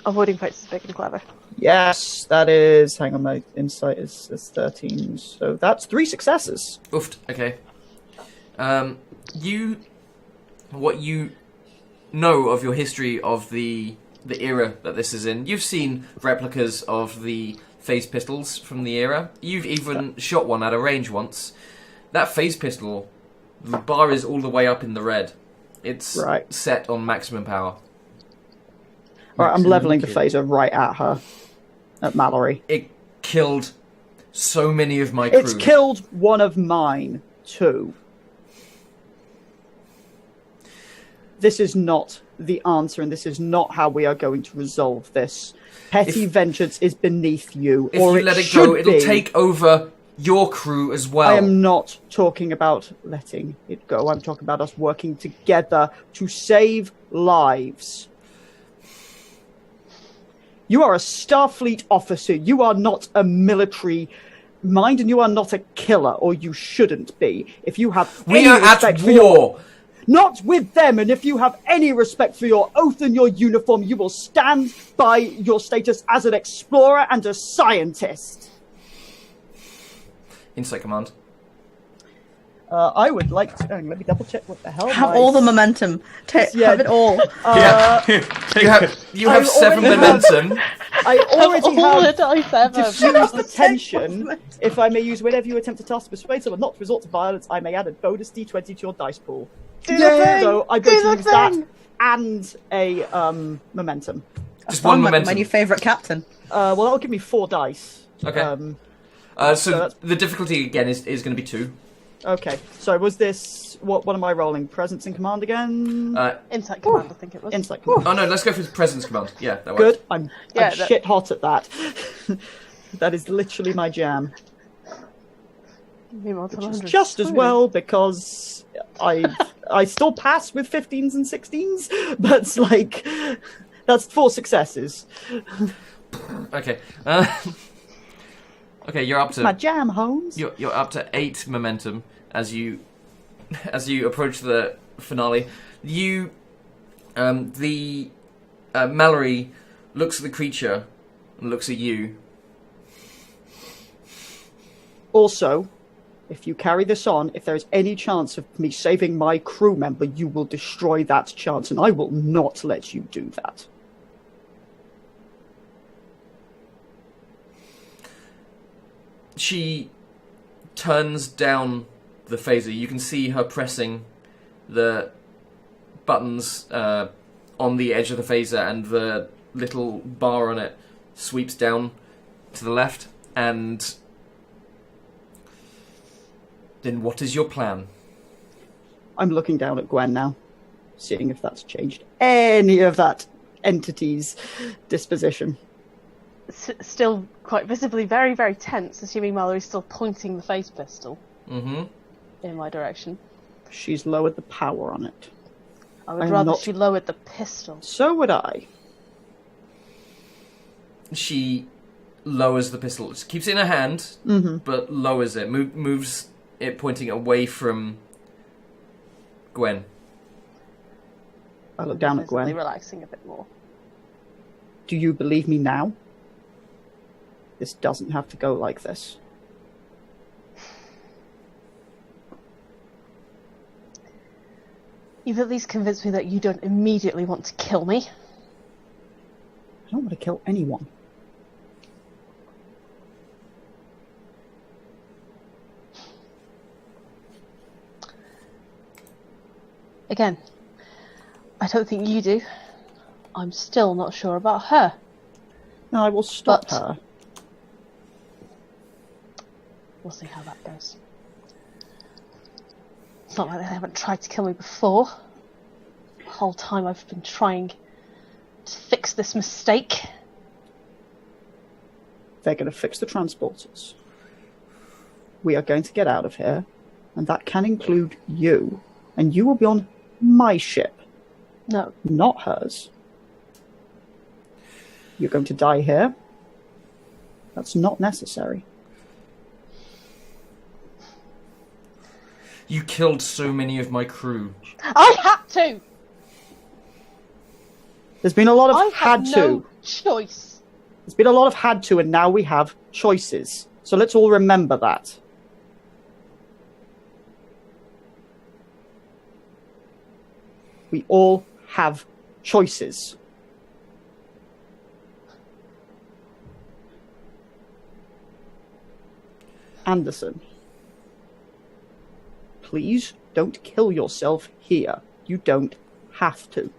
Avoiding fights is big and clever. Yes, that is. Hang on, my insight is 13, so that's 3 successes. Oofed. Okay. What you know of your history of the era that this is in? You've seen replicas of the phase pistols from the era. You've even shot one at a range once. That phase pistol, the bar is all the way up in the red. It's Right. set on maximum power. Alright, I'm Maximum leveling the kill. phaser right at her. At Mallory. It killed so many of my crew. It's killed one of mine, too. This is not the answer, and this is not how we are going to resolve this. Petty vengeance is beneath you, If or you it let it should go, it'll be. take over your crew as well. I am not talking about letting it go. I'm talking about us working together to save lives. You are a Starfleet officer. You are not a military mind, and you are not a killer, or you shouldn't be. If you have We any are at respect for your, war. not with them, and if you have any respect for your oath and your uniform, you will stand by your status as an explorer and a scientist. Insight command. I would like to. Let me double check what the hell. Have all the momentum. Yeah. Have it all. You have I 7 already have- momentum. I already All the have dice ever. diffused the tension. If I may use whenever you attempt a task to persuade someone not to resort to violence, I may add a bonus d20 to your dice pool. Do the thing! So I'm Do going to the use that thing! and a momentum. Just Fun, one my momentum. new favourite captain. Well, that'll give me 4 dice. Okay. So So that's- the difficulty again is going to be 2. Okay. So was this what am I rolling? Presence in command again? Insight command, I think it was. Insight command. Oh no, let's go for presence command. Yeah, that works. Good. I'm Yeah, that- shit hot at that. That is literally my jam. Meanwhile, Which is 100. just as well because I still pass with 15s and 16s, but like that's 4 successes. Okay. Okay, you're up My to jam, Holmes. you're up to 8 momentum as you approach the finale. You Mallory looks at the creature and looks at you. Also, if you carry this on, if there is any chance of me saving my crew member, you will destroy that chance, and I will not let you do that. She turns down the phaser. You can see her pressing the buttons on the edge of the phaser, and the little bar on it sweeps down to the left. And then what is your plan? I'm looking down at Gwen now, seeing if that's changed any of that entity's disposition. Still quite visibly very, very tense, assuming Mallory's still pointing the phase pistol Mm-hmm. in my direction. She's lowered the power on it. I would I'm rather not- she lowered the pistol. So would I. She lowers the pistol. She keeps it in her hand, but lowers it. Moves it, pointing away from Gwen. I look down at Visibly Gwen. relaxing a bit more. Do you believe me now? This doesn't have to go like this. You've at least convinced me that you don't immediately want to kill me. I don't want to kill anyone. Again, I don't think you do. I'm still not sure about her. No, I will stop But- her. We'll see how that goes. It's not like they haven't tried to kill me before. The whole time I've been trying to fix this mistake. They're going to fix the transporters. We are going to get out of here, and that can include you. And you will be on my ship, No, not hers. You're going to die here. That's not necessary. You killed so many of my crew. I had to! There's been a lot of I had had to. no choice. There's been a lot of had to, and now we have choices. So let's all remember that. We all have choices. Anderson, please don't kill yourself here. You don't have to.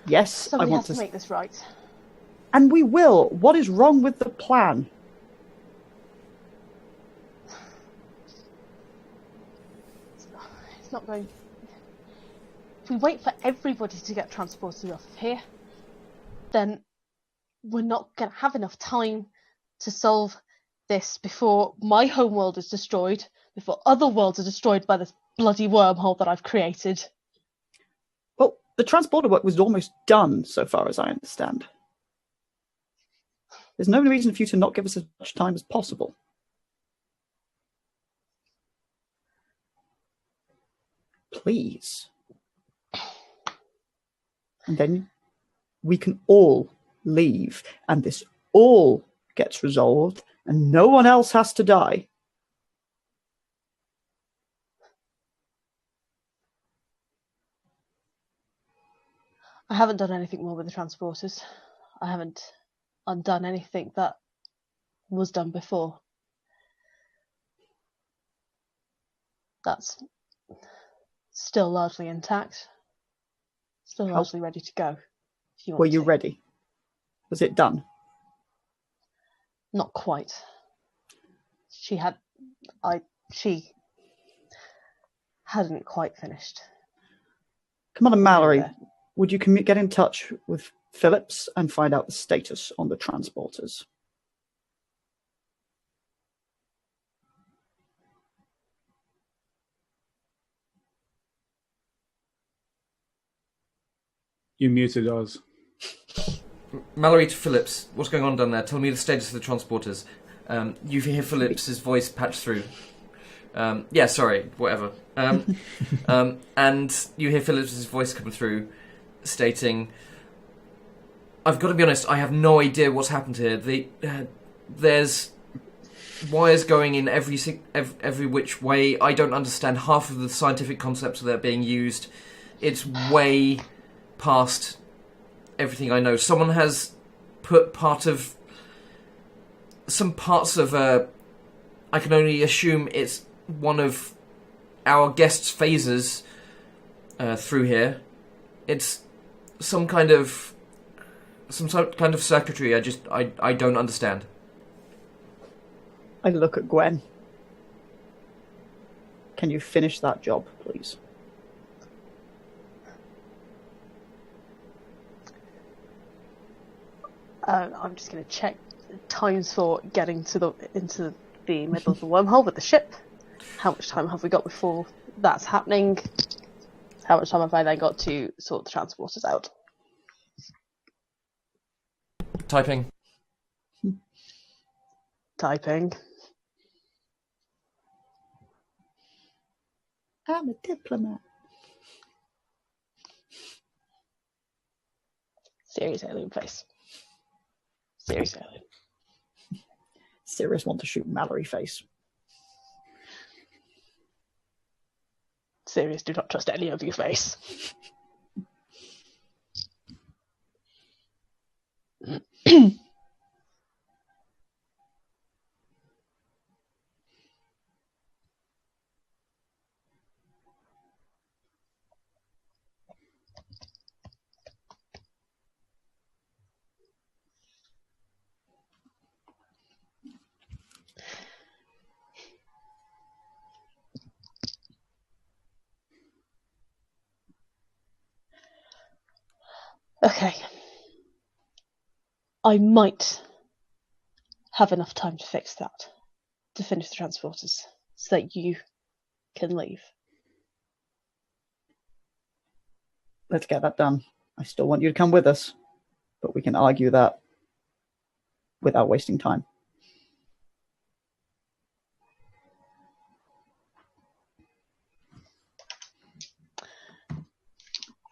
Yes, Somebody I want has to make this right. And we will. What is wrong with the plan? It's not going... If we wait for everybody to get transported off of here, then we're not going to have enough time to solve this before my homeworld is destroyed, before other worlds are destroyed by this bloody wormhole that I've created. Well, the transporter work was almost done, so far as I understand. There's no reason for you to not give us as much time as possible. Please. And then we can all leave, and this all gets resolved, and no one else has to die. I haven't done anything more with the transporters. I haven't undone anything that was done before. That's still largely intact. Still largely ready to go. If you want Were you to. ready? Was it done? Not quite. She hadn't quite finished. Commander Mallory, there. would you get in touch with Phillips and find out the status on the transporters? You muted us. Mallory to Phillips, what's going on down there? Tell me the status of the transporters. You hear Phillips' voice patch through. Yeah, sorry, whatever. And you hear Phillips' voice coming through, stating, I've got to be honest, I have no idea what's happened here. There's wires going in every which way. I don't understand half of the scientific concepts that are being used. It's way past everything I know. Someone has put some parts of I can only assume it's one of our guest's phasers through here. It's some kind of circuitry I don't understand. I look at Gwen. Can you finish that job, please? I'm just going to check times for getting into the middle of the wormhole with the ship. How much time have we got before that's happening? How much time have I then got to sort the transporters out? Typing. Typing. I'm a diplomat. Serious alien face. Serious alien. Sirius want to shoot Mallory face. Serious, do not trust any of you face. Okay. I might have enough time to fix that, to finish the transporters, so that you can leave. Let's get that done. I still want you to come with us, but we can argue that without wasting time.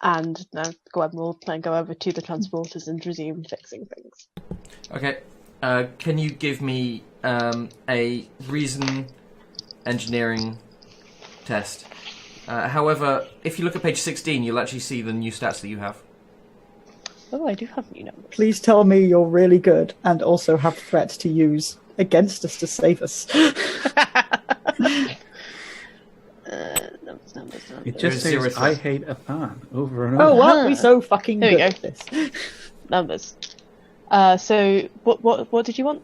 And now Gwen will then go over to the transporters and resume fixing things. Okay. Can you give me a reason engineering test? However, if you look at page 16, you'll actually see the new stats that you have. Oh, I do have new numbers. Please tell me you're really good and also have threats to use against us to save us. Numbers. It just There is says, zero I threat. hate a fan over and over. Oh, aren't we so fucking There we good go. at this? Numbers. So, what did you want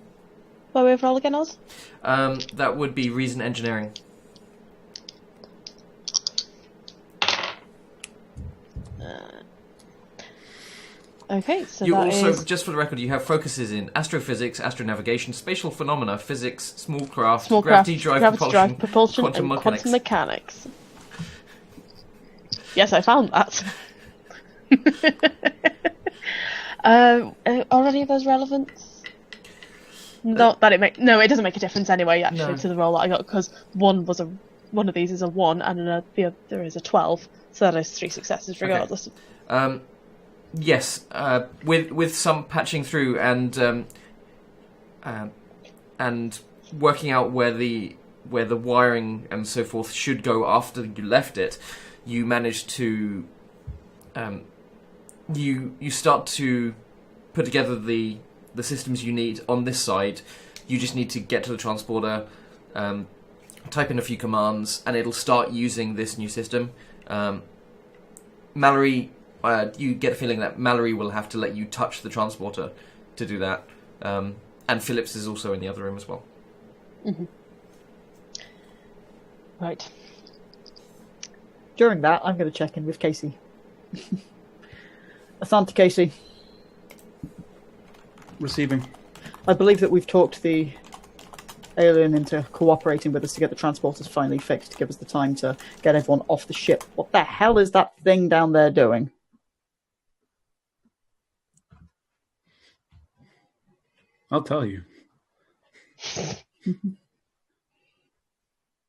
by way of roll again, Oz? That would be reason engineering. Okay, so You that also, is... just for the record, you have focuses in astrophysics, astronavigation, spatial phenomena, physics, small craft, Small gravity craft, drive gravity propulsion, drive propulsion, quantum and mechanics. quantum mechanics. Yes, I found that. Are any of those relevant? Not that it it doesn't make a difference anyway. Actually, No. to the roll that I got, because one of these is a 1 and the other is a 12, so that is 3 successes regardless. Yes, with some patching through and working out where the wiring and so forth should go after you left it, you managed to you start to put together the systems you need on this side. You just need to get to the transporter, type in a few commands, and it'll start using this new system. Mallory. You get a feeling that Mallory will have to let you touch the transporter to do that. And Phillips is also in the other room as well. Mm-hmm. Right. During that, I'm going to check in with Casey. Asante Casey, Receiving. I believe that we've talked the alien into cooperating with us to get the transporters finally fixed, to give us the time to get everyone off the ship. What the hell is that thing down there doing? I'll tell you.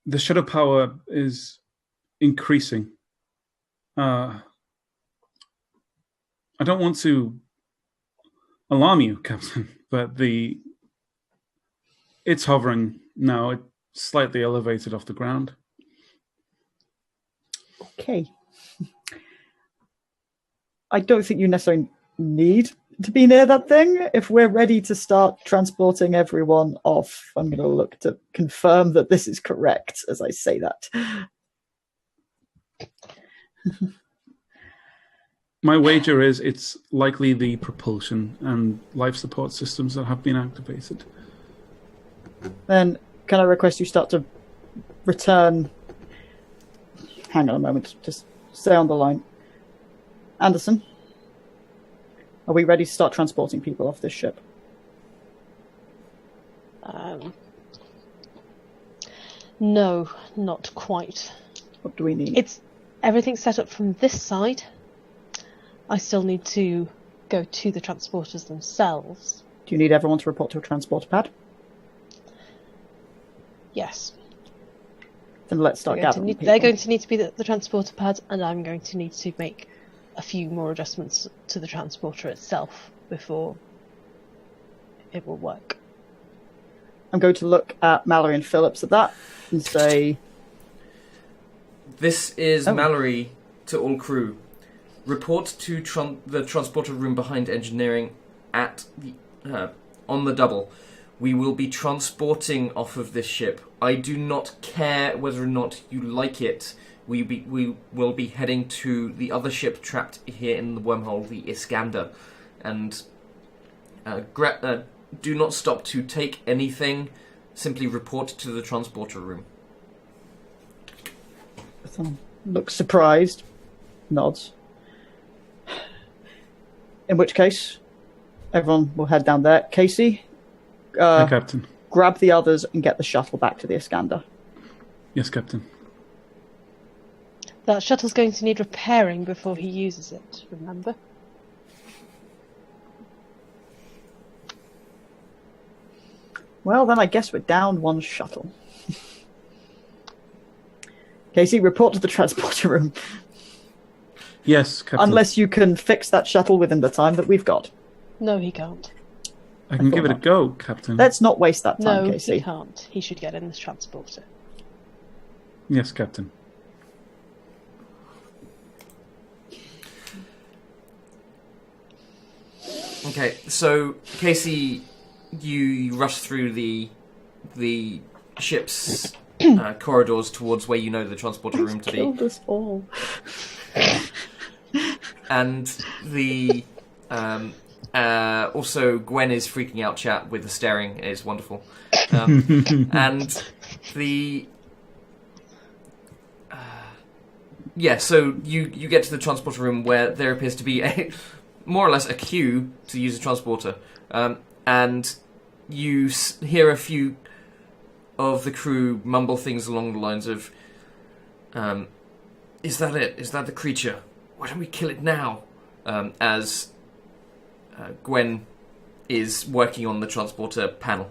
The shadow power is increasing. I don't want to alarm you, Captain, but it's hovering now. It's slightly elevated off the ground. Okay. I don't think you necessarily need to be near that thing. If we're ready to start transporting everyone off, I'm going to look to confirm that this is correct as I say that. My wager is it's likely the propulsion and life support systems that have been activated. Then can I request you start to return... Hang on a moment, just stay on the line. Anderson, are we ready to start transporting people off this ship? No, not quite. What do we need? It's everything's set up from this side. I still need to go to the transporters themselves. Do you need everyone to report to a transporter pad? Yes. Then let's start gathering people. They're going to need to be the transporter pad, and I'm going to need to make a few more adjustments to the transporter itself before it will work. I'm going to look at Mallory and Phillips at that and say, This is Oh. Mallory to all crew. Report to the transporter room behind engineering at the on the double. We will be transporting off of this ship. I do not care whether or not you like it. We will be heading to the other ship trapped here in the wormhole, the Iskander, and do not stop to take anything. Simply report to the transporter room. Someone looks surprised, nods. In which case, everyone will head down there. Casey, Hi, Captain. grab the others and get the shuttle back to the Iskander. Yes, Captain. That shuttle's going to need repairing before he uses it, remember? Well, then I guess we're down one shuttle. Casey, report to the transporter room. Yes, Captain. Unless you can fix that shuttle within the time that we've got. No, he can't. I can thought give it a not. go, Captain. Let's not waste that time, No, Casey. he can't. He should get in this transporter. Yes, Captain. Okay, so Casey, you rush through the ship's corridors towards where you know the transporter room to be. Killed us all. And the also Gwen is freaking out. Chat with the staring is wonderful, and the so you get to the transporter room where there appears to be a more or less a queue to use a transporter, and you hear a few of the crew mumble things along the lines of, "Is that it? Is that the creature? Why don't we kill it now?" As Gwen is working on the transporter panel.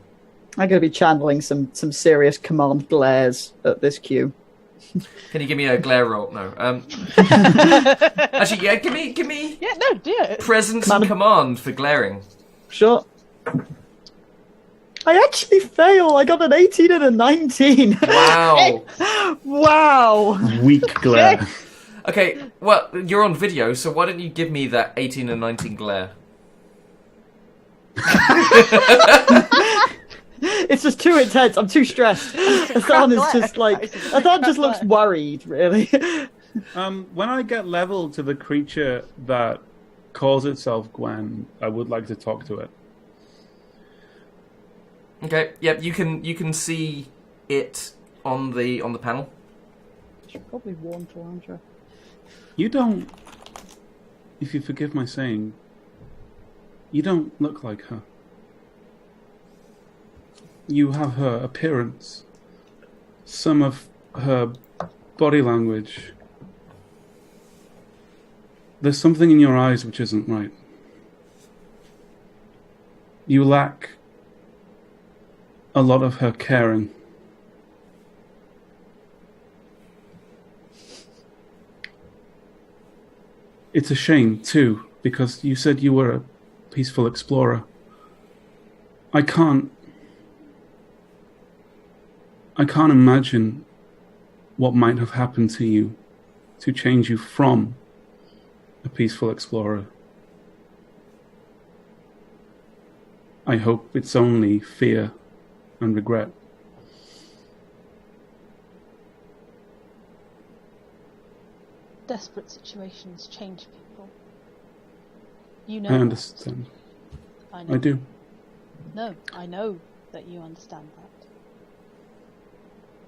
I'm going to be channeling some serious command glares at this queue. Can you give me a glare roll? No. Actually, yeah. Give me Yeah, no, do it. presence and command for glaring. Sure. I actually fail. I got an 18 and a 19. Wow. Wow. Weak glare. Okay. Well, you're on video, so why don't you give me that 18 and 19 glare? It's just too intense. I'm too stressed. Athan is just like... Athan just looks worried, really. When I get level to the creature that calls itself Gwen, I would like to talk to it. Okay. Yep. You can see it on the panel. Should probably warn Talandra. You don't, if you forgive my saying, you don't look like her. You have her appearance, some of her body language. There's something in your eyes which isn't right. You lack a lot of her caring. It's a shame, too, because you said you were a peaceful explorer. I can't imagine what might have happened to you to change you from a peaceful explorer. I hope it's only fear and regret. Desperate situations change people. You know I that. understand. I know. I do. No, I know that you understand that.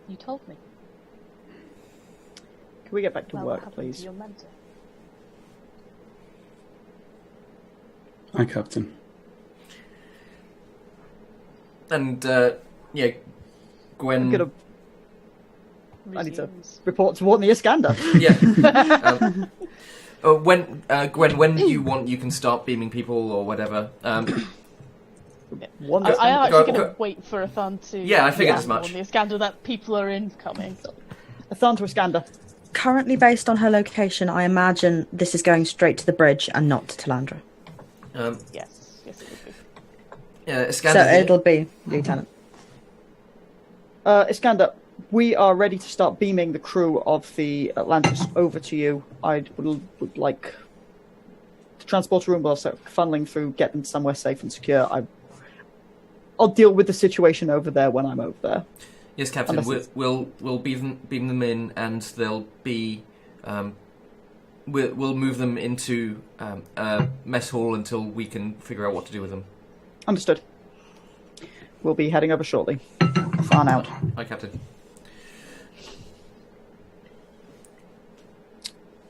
You told me. Can we get back to Well, what work, happened please? to your mentor? Hi, Captain. And yeah, Gwen. I'm going to I need to Resumes. report to Warden the Iskander. Yeah. Gwen, when you want, you can start beaming people or whatever. One I am actually going go- to wait for Athan to. Yeah, I figured as much. On the scandal that people are incoming. Athan to Iskander. Currently, based on her location, I imagine this is going straight to the bridge and not to Talandra. Yes, it would be. Iskander, So it'll be Lieutenant. Iskander, we are ready to start beaming the crew of the Atlantis over to you. I would like the transporter room will start funneling through, get them somewhere safe and secure. I'll deal with the situation over there when I'm over there. Yes, Captain. Unless We'll beam them in, and they'll be. We'll move them into a mess hall until we can figure out what to do with them. Understood. We'll be heading over shortly. Fan out. Hi, Captain.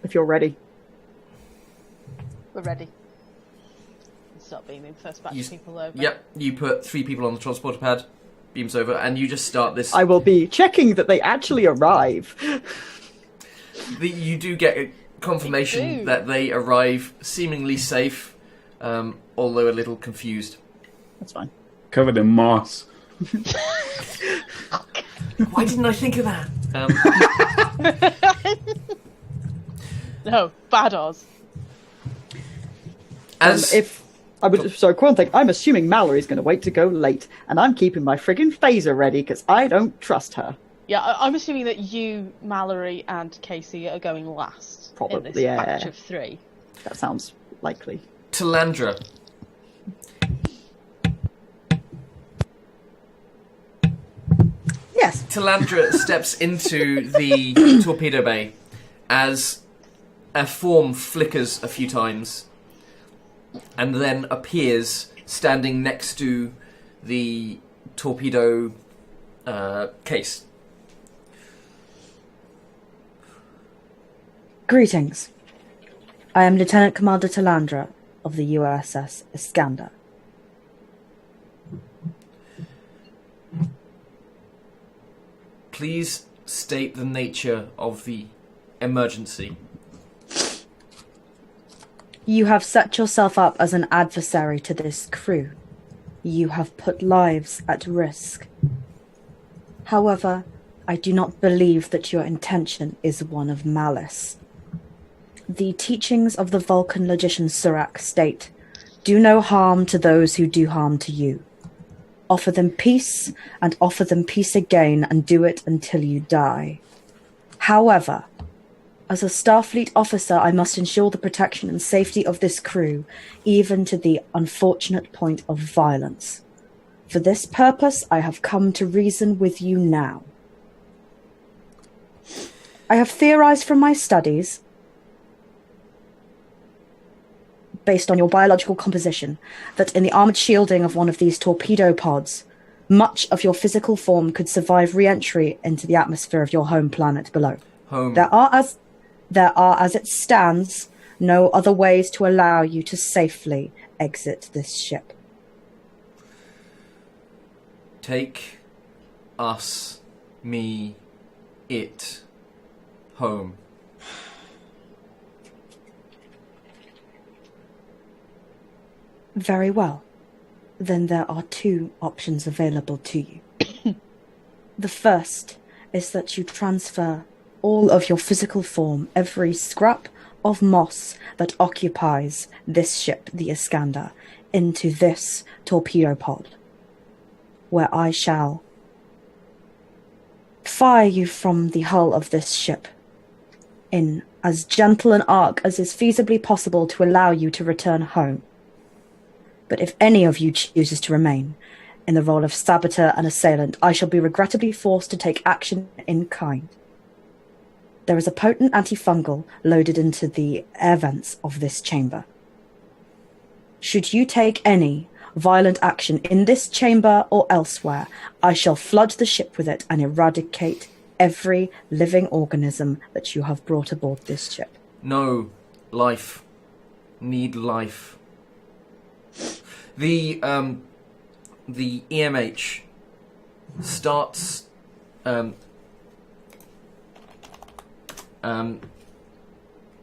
If you're ready. We're ready. Start beaming first batch of people over. Yep. You put 3 people on the transporter pad, beams over, and you just start this. I will be checking that they actually arrive. You do get confirmation that they arrive seemingly safe, although a little confused. That's fine. Covered in moss. Why didn't I think of that? No, bad Oz. I'm assuming Mallory's going to wait to go late, and I'm keeping my friggin' phaser ready because I don't trust her. Yeah, I'm assuming that you, Mallory, and Casey are going last Probably, in this yeah. batch of 3. That sounds likely. Talandra. Yes. Talandra steps into the torpedo bay as a form flickers a few times and then appears standing next to the torpedo case. Greetings. I am Lieutenant Commander Talandra of the USS Iskander. Please state the nature of the emergency. You have set yourself up as an adversary to this crew. You have put lives at risk. However, I do not believe that your intention is one of malice. The teachings of the Vulcan logician Surak state, do no harm to those who do harm to you. Offer them peace, and offer them peace again, and do it until you die. However, as a Starfleet officer, I must ensure the protection and safety of this crew, even to the unfortunate point of violence. For this purpose, I have come to reason with you now. I have theorized from my studies, based on your biological composition, that in the armored shielding of one of these torpedo pods, much of your physical form could survive re-entry into the atmosphere of your home planet below. Home. There are, as it stands, no other ways to allow you to safely exit this ship. Take us, me, it, home. Very well. Then there are 2 options available to you. The first is that you transfer all of your physical form, every scrap of moss that occupies this ship, the Iskander, into this torpedo pod, where I shall fire you from the hull of this ship in as gentle an arc as is feasibly possible to allow you to return home. But if any of you chooses to remain in the role of saboteur and assailant, I shall be regrettably forced to take action in kind. There is a potent antifungal loaded into the air vents of this chamber. Should you take any violent action in this chamber or elsewhere, I shall flood the ship with it and eradicate every living organism that you have brought aboard this ship. No. Life. Need life. The EMH starts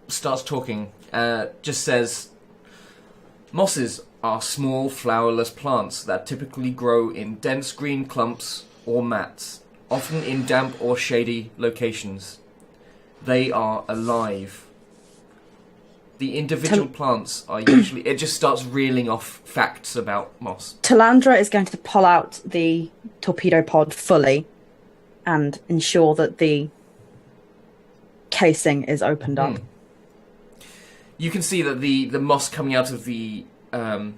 starts talking. Just says, mosses are small flowerless plants that typically grow in dense green clumps or mats, often in damp or shady locations. They are alive. The individual plants are usually... It just starts reeling off facts about Moss. Talandra is going to pull out the torpedo pod fully and ensure that the casing is opened up. You can see that the moss coming out of the air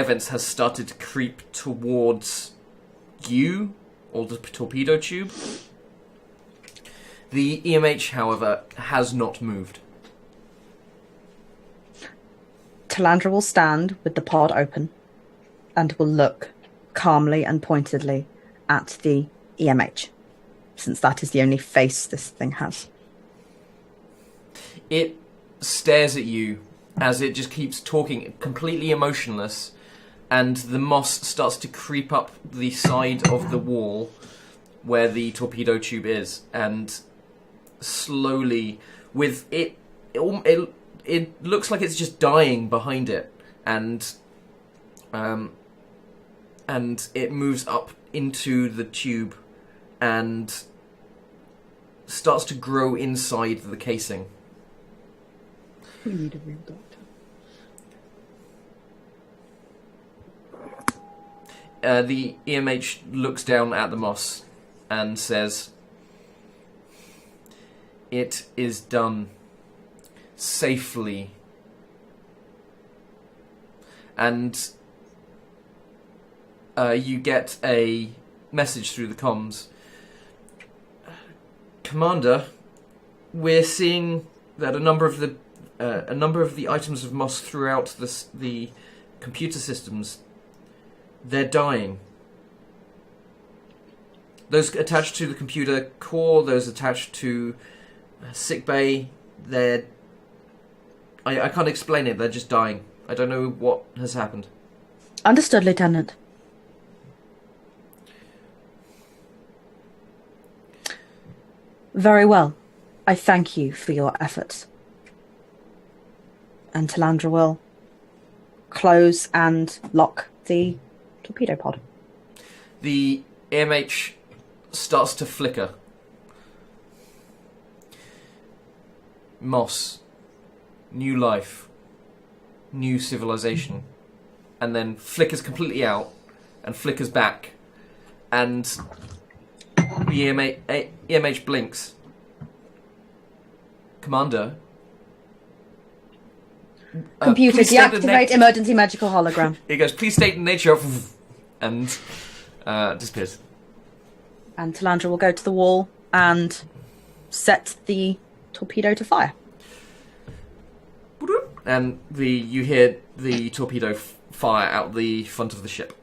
vents has started to creep towards you, or the torpedo tube. The EMH, however, has not moved. Talandra will stand with the pod open and will look calmly and pointedly at the EMH, since that is the only face this thing has. It stares at you as it just keeps talking, completely emotionless, and the moss starts to creep up the side of the wall where the torpedo tube is, and slowly, with it looks like it's just dying behind it, and it moves up into the tube and starts to grow inside the casing. We need a real doctor. The EMH looks down at the moss and says, "It is done safely." And you get a message through the comms. "Commander, we're seeing that a number of the items of moss throughout the computer systems, they're dying. Those attached to the computer core, those attached to sickbay, I can't explain it, they're just dying. I don't know what has happened." Understood, Lieutenant. Very well. I thank you for your efforts. And Talandra will close and lock the torpedo pod. The EMH starts to flicker. Moss. New life. New civilization. And then flickers completely out and flickers back. And the EMH blinks. "Commander? Computer, please state the deactivate emergency magical hologram." It goes, "Please state the nature of..." and disappears. And Talandra will go to the wall and set the torpedo to fire. And you hear the torpedo fire out the front of the ship.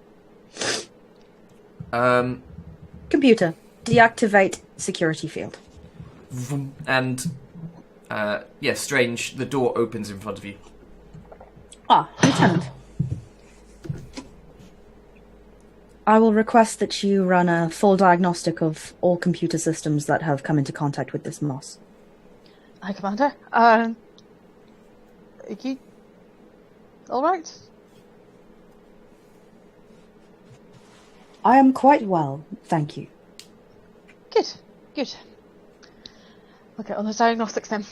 Computer, deactivate security field. And Strange, the door opens in front of you. Lieutenant. I will request that you run a full diagnostic of all computer systems that have come into contact with this moss. Hi, Commander. Are you alright? I am quite well, thank you. Good, good. I'll get on the diagnostics then.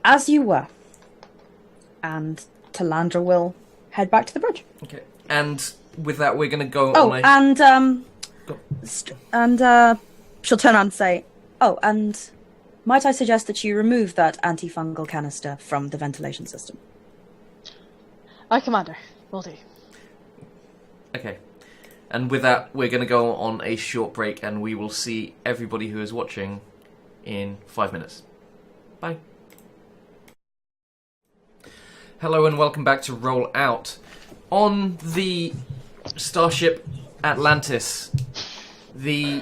As you were. And Talandra will head back to the bridge. Okay. And with that, we're going to go Oh, on a... and she'll turn around and say, "Oh, and might I suggest that you remove that antifungal canister from the ventilation system?" Aye, Commander. Will do. Okay. And with that, we're going to go on a short break, and we will see everybody who is watching in 5 minutes. Bye. Hello and welcome back to Roll Out. On the starship Atlantis, the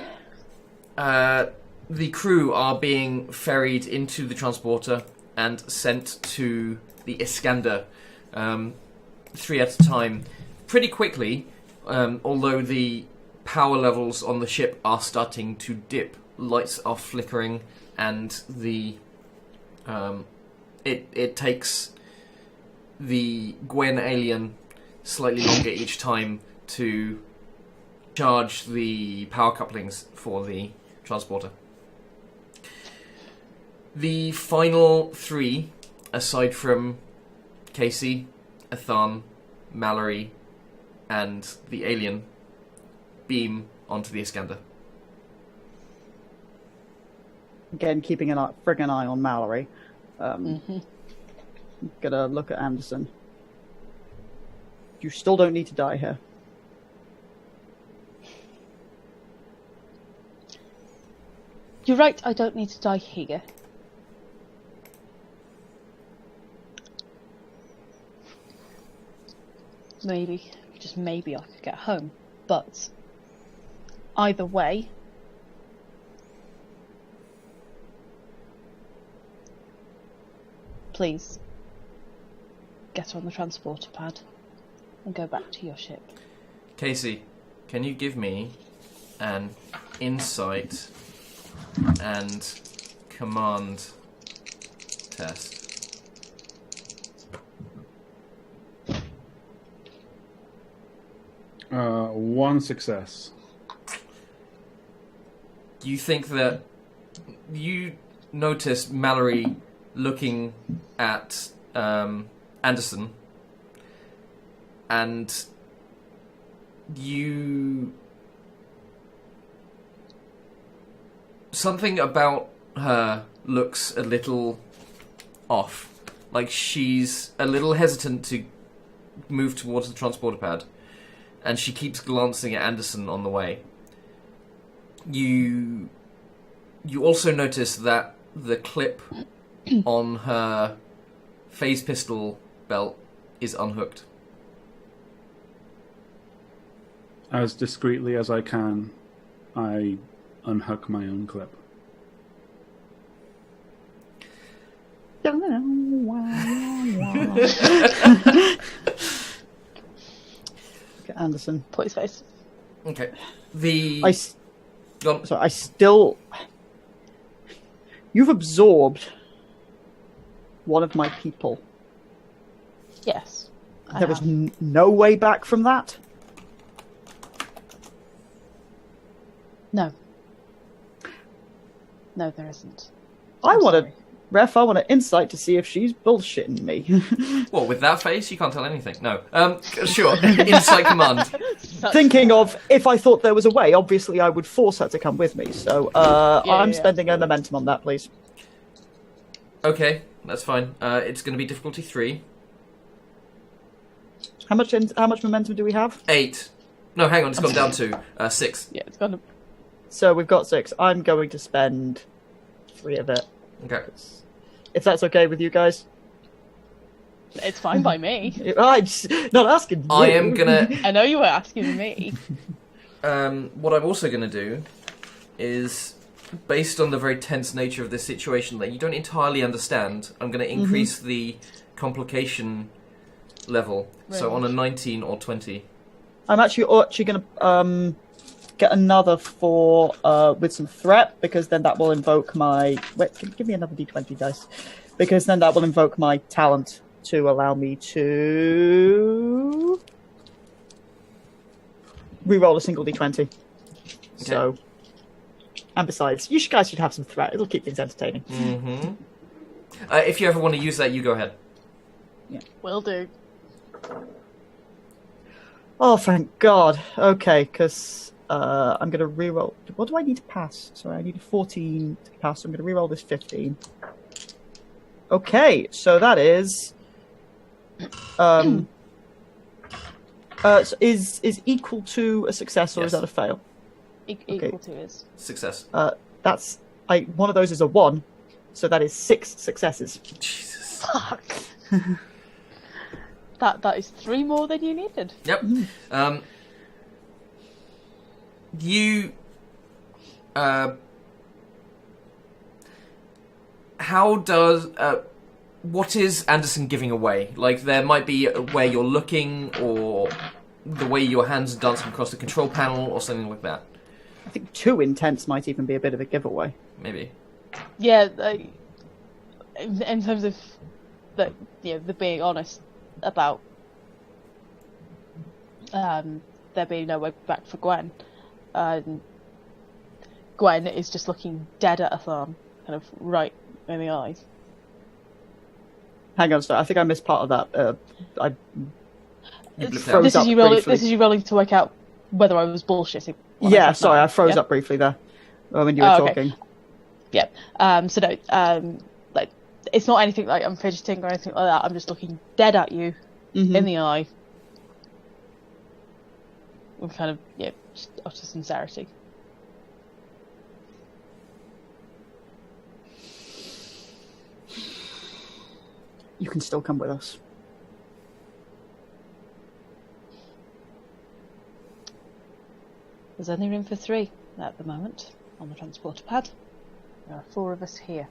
crew are being ferried into the transporter and sent to the Iskander, 3 at a time, pretty quickly. Although the power levels on the ship are starting to dip, lights are flickering, and it takes the Gwen alien slightly longer each time to charge the power couplings for the transporter. The final three, aside from Casey, Athan, Mallory, and the alien, beam onto the Iskander. Again, keeping an friggin' eye on Mallory. Gonna look at Anderson. You still don't need to die here. You're right, I don't need to die here. Maybe, just maybe I could get home. But either way, please get on the transporter pad and go back to your ship. Casey, can you give me an insight and command test? One success. You think that you notice Mallory looking at Anderson, and something about her looks a little off. Like she's a little hesitant to move towards the transporter pad, and she keeps glancing at Anderson on the way. You also notice that the clip on her phase pistol belt is unhooked. As discreetly as I can, I unhook my own clip. Look at Anderson. Put his face. Okay. Sorry, I still... You've absorbed one of my people. Yes. There is no way back from that? No. No, there isn't. I want sorry. an insight to see if she's bullshitting me. Well, with that face, you can't tell anything. No. Sure. Insight command. Thinking of, if I thought there was a way, obviously I would force her to come with me. So I'm spending a momentum on that, please. Okay, that's fine. It's going to be difficulty 3. How much momentum do we have? 8. No, hang on, it's gone down to 6. Yeah, it's gonna. So we've got 6. I'm going to spend 3 of it. Okay. If that's okay with you guys. It's fine by me. I'm just not asking you. I am going to... I know you were asking me. What I'm also going to do is, based on the very tense nature of this situation that you don't entirely understand, I'm going to increase the complication level. So on a 19 or 20. I'm actually going to get another 4 with some threat, because then that will invoke my... Wait, give me another d20 dice. Because then that will invoke my talent to allow me to reroll a single d20. Okay. So, and besides, you guys should have some threat. It'll keep things entertaining. Mm-hmm. If you ever want to use that, you go ahead. Yeah. Will do. Oh, thank God. Okay, because I'm going to reroll. What do I need to pass? Sorry, I need a 14 to pass, so I'm going to reroll this 15. Okay, so that is... is equal to a success, or Yes. is that a fail? Equal to is. Success. That's... one of those is a 1, so that is 6 successes. Jesus. Fuck. That is 3 more than you needed. Yep. You... how does... what is Anderson giving away? Like, there might be where you're looking, or the way your hands are dancing across the control panel, or something like that. I think 2 intents might even be a bit of a giveaway. Maybe. Yeah, in terms of the being honest about there being no way back for Gwen. Gwen is just looking dead at Athan, kind of right in the eye. Hang on, sorry. I think I missed part of that. I You blipped Froze out. This up is you rolling. briefly. This is you rolling to work out whether I was bullshitting. when I yeah, said sorry, no. I froze Yeah? up briefly there when you were Oh, okay. talking. Yeah. So no. Like it's not anything like I'm fidgeting or anything like that. I'm just looking dead at you Mhm. in the eye, with kind of just utter sincerity. You can still come with us. There's only room for 3 at the moment on the transporter pad. There are 4 of us here.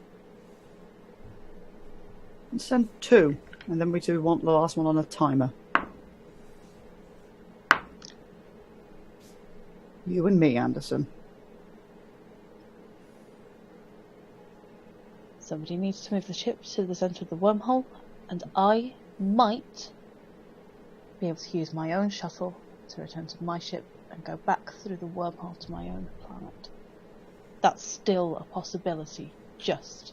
Let's send 2, and then we do want the last one on a timer. You and me, Anderson. Somebody needs to move the ship to the centre of the wormhole, and I might be able to use my own shuttle to return to my ship and go back through the wormhole to my own planet. That's still a possibility, just.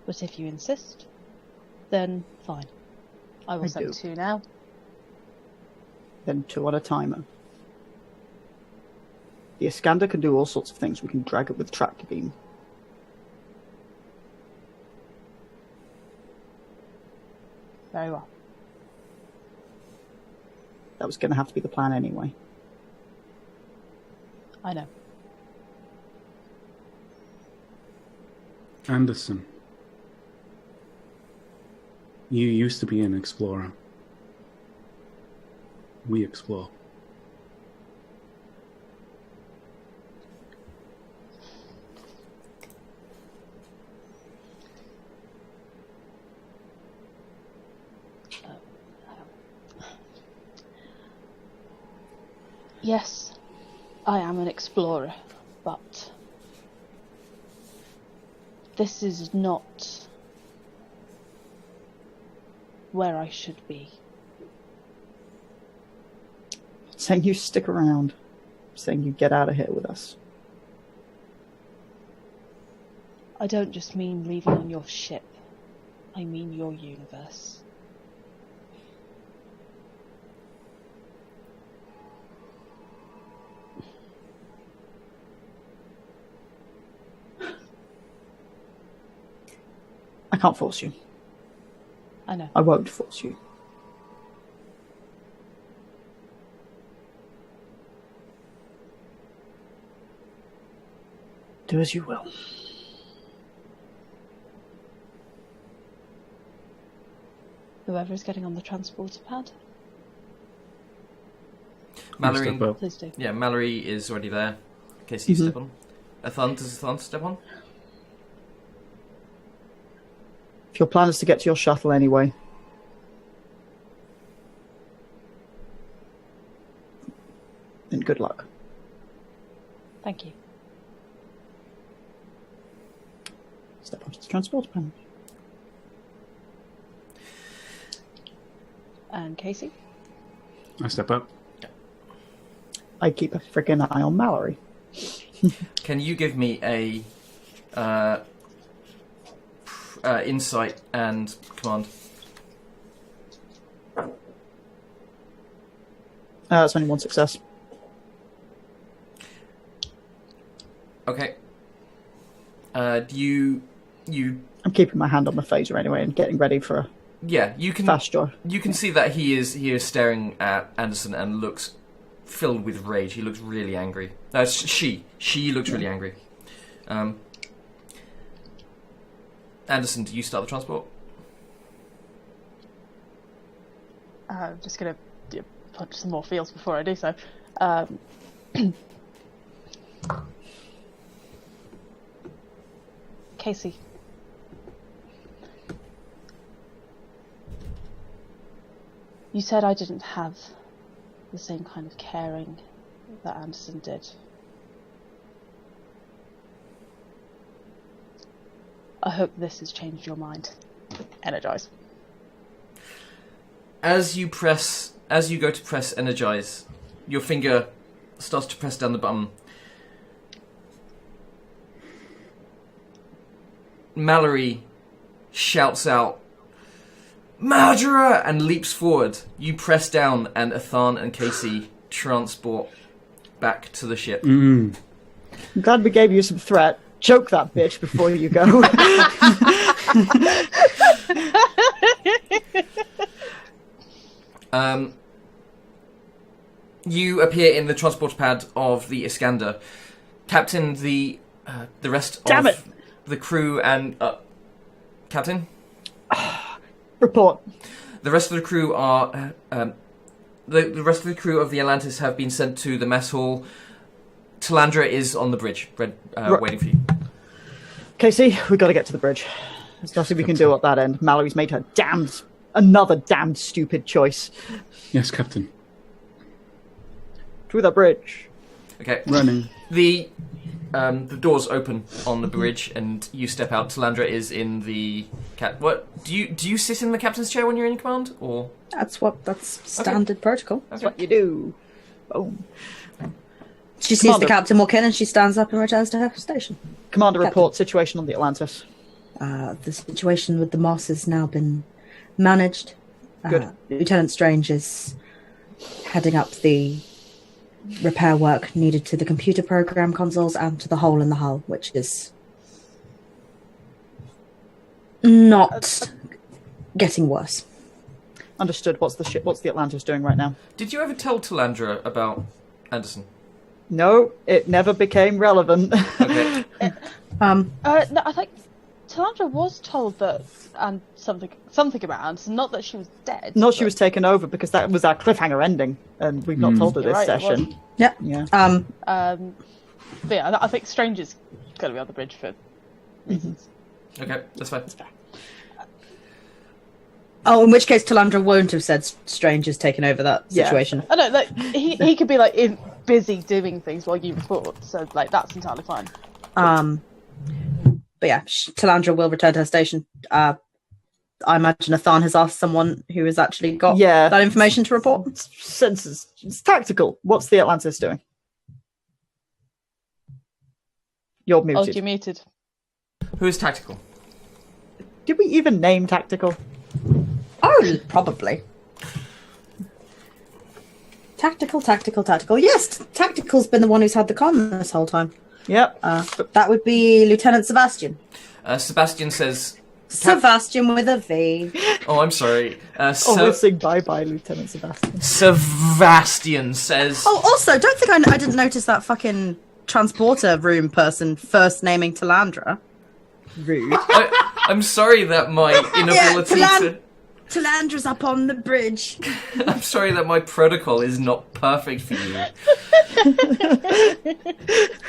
But if you insist, then fine. I will I send do. 2 now. Then 2 on a timer. The Iskander can do all sorts of things. We can drag it with tractor beam. Very well. That was going to have to be the plan anyway. I know. Anderson, you used to be an explorer. We explore. Yes, I am an explorer, but this is not where I should be. Not saying you stick around. I'm saying you get out of here with us. I don't just mean leaving on your ship. I mean your universe. I can't force you. I know. I won't force you. Do as you will. Whoever is getting on the transporter pad, Mallory. Step up. please do. Yeah, Mallory is already there. In case you Mhm. step on. Does Athon step on? If your plan is to get to your shuttle anyway, then good luck. Thank you. Step onto the transporter panel. And Casey? I step up. I keep a freaking eye on Mallory. Can you give me a insight and command? It's only 1 success. Okay. Do you I'm keeping my hand on the phaser anyway and getting ready for a you can fast draw. you can see that he is staring at Anderson and looks filled with rage. He looks really angry. She looks really angry. Anderson, do you start the transport? I'm just going to punch some more fields before I do so. Casey. You said I didn't have the same kind of caring that Anderson did. I hope this has changed your mind. Energize. As you go to press energize, your finger starts to press down the button. Mallory shouts out, "Murderer!" and leaps forward. You press down, and Athan and Casey transport back to the ship. I'm glad we gave you some threat. Choke that bitch before you go. You appear in the transport pad of the Iskander. Captain, the rest Damn of it. the crew and... Captain? Report. The rest of the crew are... the rest of the crew of the Atlantis have been sent to the mess hall. Talandra is on the bridge, waiting for you. Casey, we got to get to the bridge. There's nothing we can do at that end. Mallory's made her another damned stupid choice. Yes, Captain. Through the bridge. Okay. Running. The doors open on the bridge, and you step out. Talandra is in the What do you sit in the captain's chair when you're in command, or That's standard protocol. That's what you do. Boom. She sees Commander. the captain walk in and she stands up and returns to her station. Commander, Captain. report situation on the Atlantis. The situation with the Moss has now been managed. Good. Lieutenant Strange is heading up the repair work needed to the computer program consoles and to the hole in the hull, which is not getting worse. Understood. What's the Atlantis doing right now? did you ever tell Talandra about Anderson? No, it never became relevant. Okay. No, I think Talandra was told that and something about Anderson, not that she was dead. Not she but- was taken over, because that was our cliffhanger ending, and we've not told her You're this right, it session. was. Yeah. Yeah. But yeah, I think Strange is going to be on the bridge for reasons. Okay, that's fine. Oh, in which case Talandra won't have said Strange has taken over that Yeah. situation. I don't like he could be like busy doing things while you report, so like that's entirely fine. But yeah, Talandra will return to her station. I imagine Athan has asked someone who has actually got Yeah. that information to report. It's tactical. What's the Atlantis doing? You're Oh, muted. you muted. Who is tactical? Did we even name tactical? Oh, probably. Tactical. Yes, Tactical's been the one who's had the con this whole time. Yep. That would be Lieutenant Sebastian. Sebastian says... Sebastian with a V. Oh, I'm sorry. We'll sing bye-bye, Lieutenant Sebastian. Sebastian says... Oh, also, don't think I didn't notice that fucking transporter room person first naming Talandra. Rude. I'm sorry that my inability to... Talandra's up on the bridge. I'm sorry that my protocol is not perfect for you.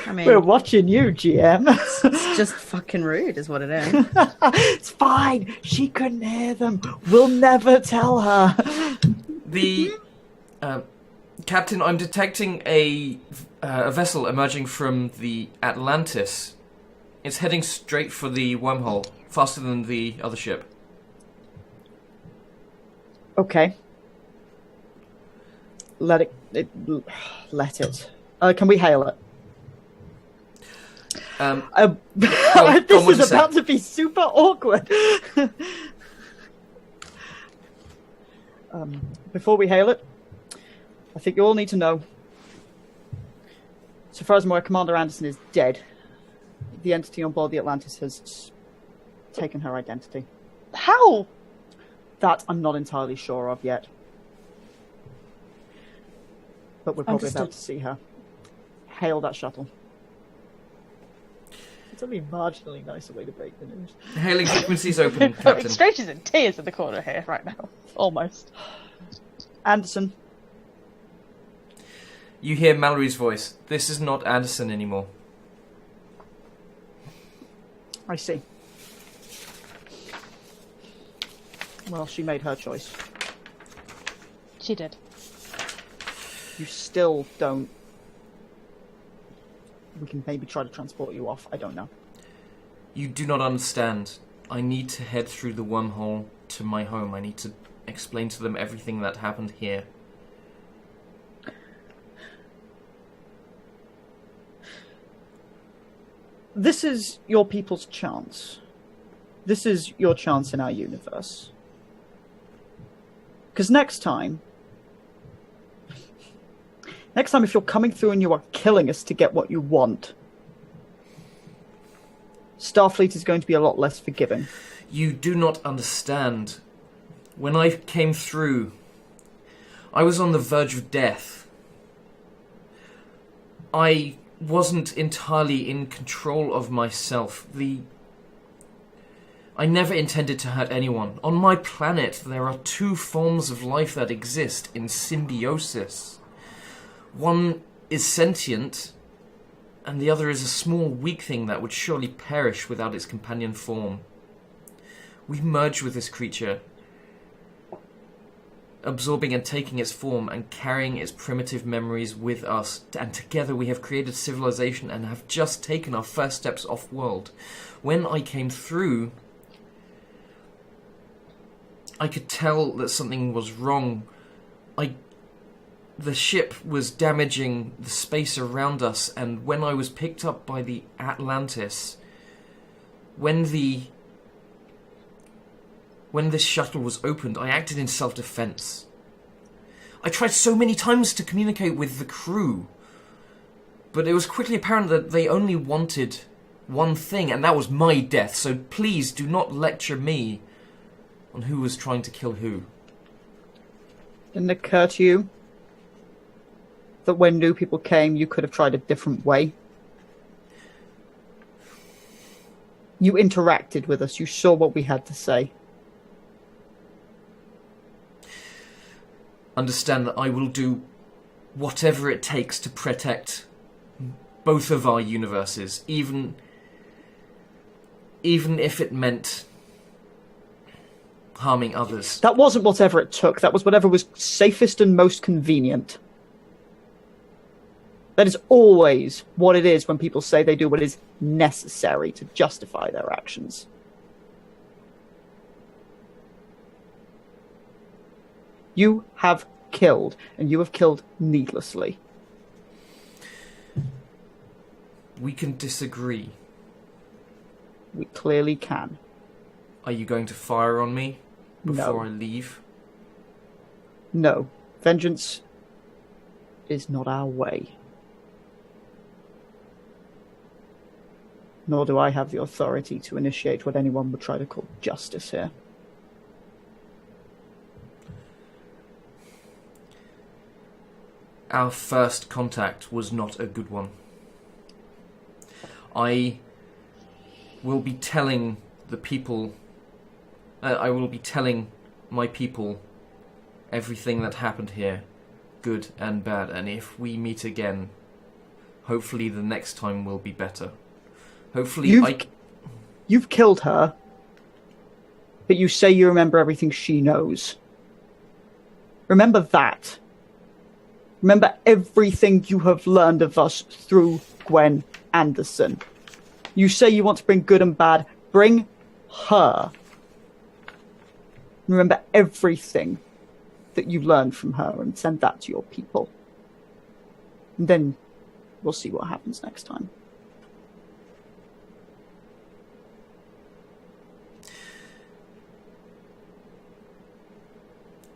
I mean, We're watching you, GM. it's just fucking rude, is what it is. It's fine. She couldn't hear them. We'll never tell her. The... Captain, I'm detecting a vessel emerging from the Atlantis. It's heading straight for the wormhole, faster than the other ship. Okay. Let it. Can we hail it? on, This what'd you is say? about to be super awkward. Before we hail it, I think you all need to know. So far as I'm aware, Commander Anderson is dead. The entity on board the Atlantis has taken her identity. How? That I'm not entirely sure of yet. But we're probably about to see her. Hail that shuttle. It's only a marginally nicer way to break the news. Hailing frequencies open, Captain. Strange is in tears in the corner here right now. Almost. Anderson, You hear Mallory's voice. This is not Anderson anymore. I see. Well, she made her choice. She did. You still don't... We can maybe try to transport you off. I don't know. You do not understand. I need to head through the wormhole to my home. I need to explain to them everything that happened here. This is your people's chance. This is your chance in our universe. Because next time, if you're coming through and you are killing us to get what you want, Starfleet is going to be a lot less forgiving. You do not understand. When I came through, I was on the verge of death. I wasn't entirely in control of myself. I never intended to hurt anyone. On my planet, there are two forms of life that exist in symbiosis. One is sentient, and the other is a small, weak thing that would surely perish without its companion form. We merged with this creature, absorbing and taking its form and carrying its primitive memories with us, and together we have created civilization and have just taken our first steps off-world. When I came through, I could tell that something was wrong. The ship was damaging the space around us, and when I was picked up by the Atlantis, when this shuttle was opened, I acted in self-defense. I tried so many times to communicate with the crew, but it was quickly apparent that they only wanted one thing, and that was my death, so please do not lecture me on who was trying to kill who. Didn't it occur to you that when new people came, you could have tried a different way? You interacted with us. You saw what we had to say. Understand that I will do whatever it takes to protect both of our universes, even if it meant harming others. That wasn't whatever it took. That was whatever was safest and most convenient. That is always what it is when people say they do what is necessary to justify their actions. You have killed, and you have killed needlessly. We can disagree. We clearly can. Are you going to fire on me before No. I leave? No. Vengeance is not our way. Nor do I have the authority to initiate what anyone would try to call justice here. Our first contact was not a good one. I will be telling the people... I will be telling my people everything that happened here, good and bad, and if we meet again, hopefully the next time will be better. Hopefully You've killed her, but you say you remember everything she knows. Remember that. Remember everything you have learned of us through Gwen Anderson. You say you want to bring good and bad. Bring her. Remember everything that you learned from her and send that to your people. And then we'll see what happens next time.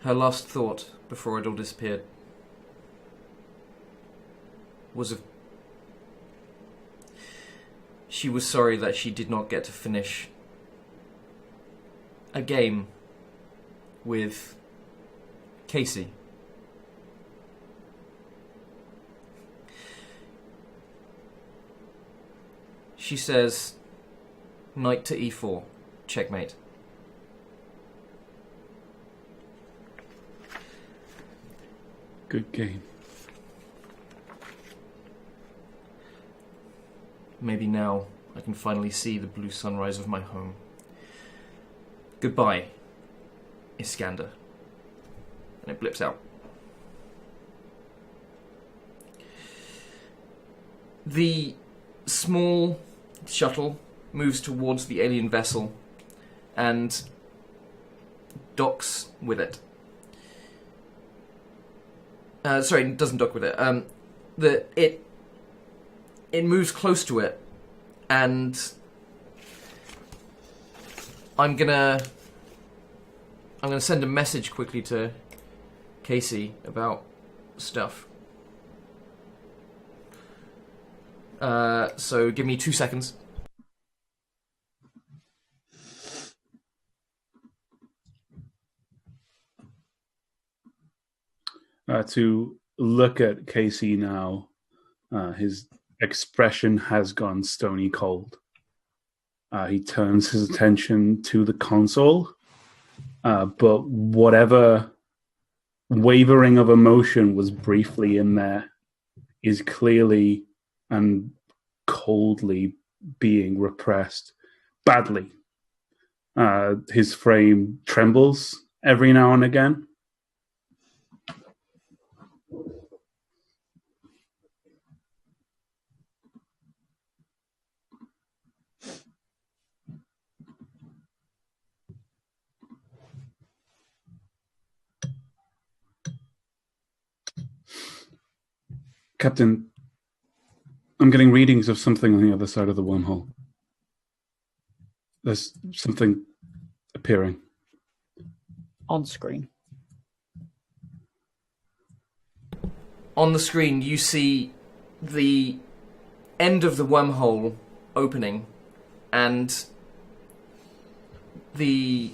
Her last thought before it all disappeared was of... She was sorry that she did not get to finish a game with Casey. She says, knight to e4, checkmate. Good game. Maybe now I can finally see the blue sunrise of my home. Goodbye, Iskander. And it blips out. The small shuttle moves towards the alien vessel, and docks with it. Sorry, it doesn't dock with it. It moves close to it, and I'm gonna send a message quickly to Casey about stuff. So give me 2 seconds. To look at Casey now, his expression has gone stony cold. He turns his attention to the console, but whatever wavering of emotion was briefly in there is clearly and coldly being repressed badly. His frame trembles every now and again. Captain, I'm getting readings of something on the other side of the wormhole. There's something appearing. On screen. On the screen, you see the end of the wormhole opening, and the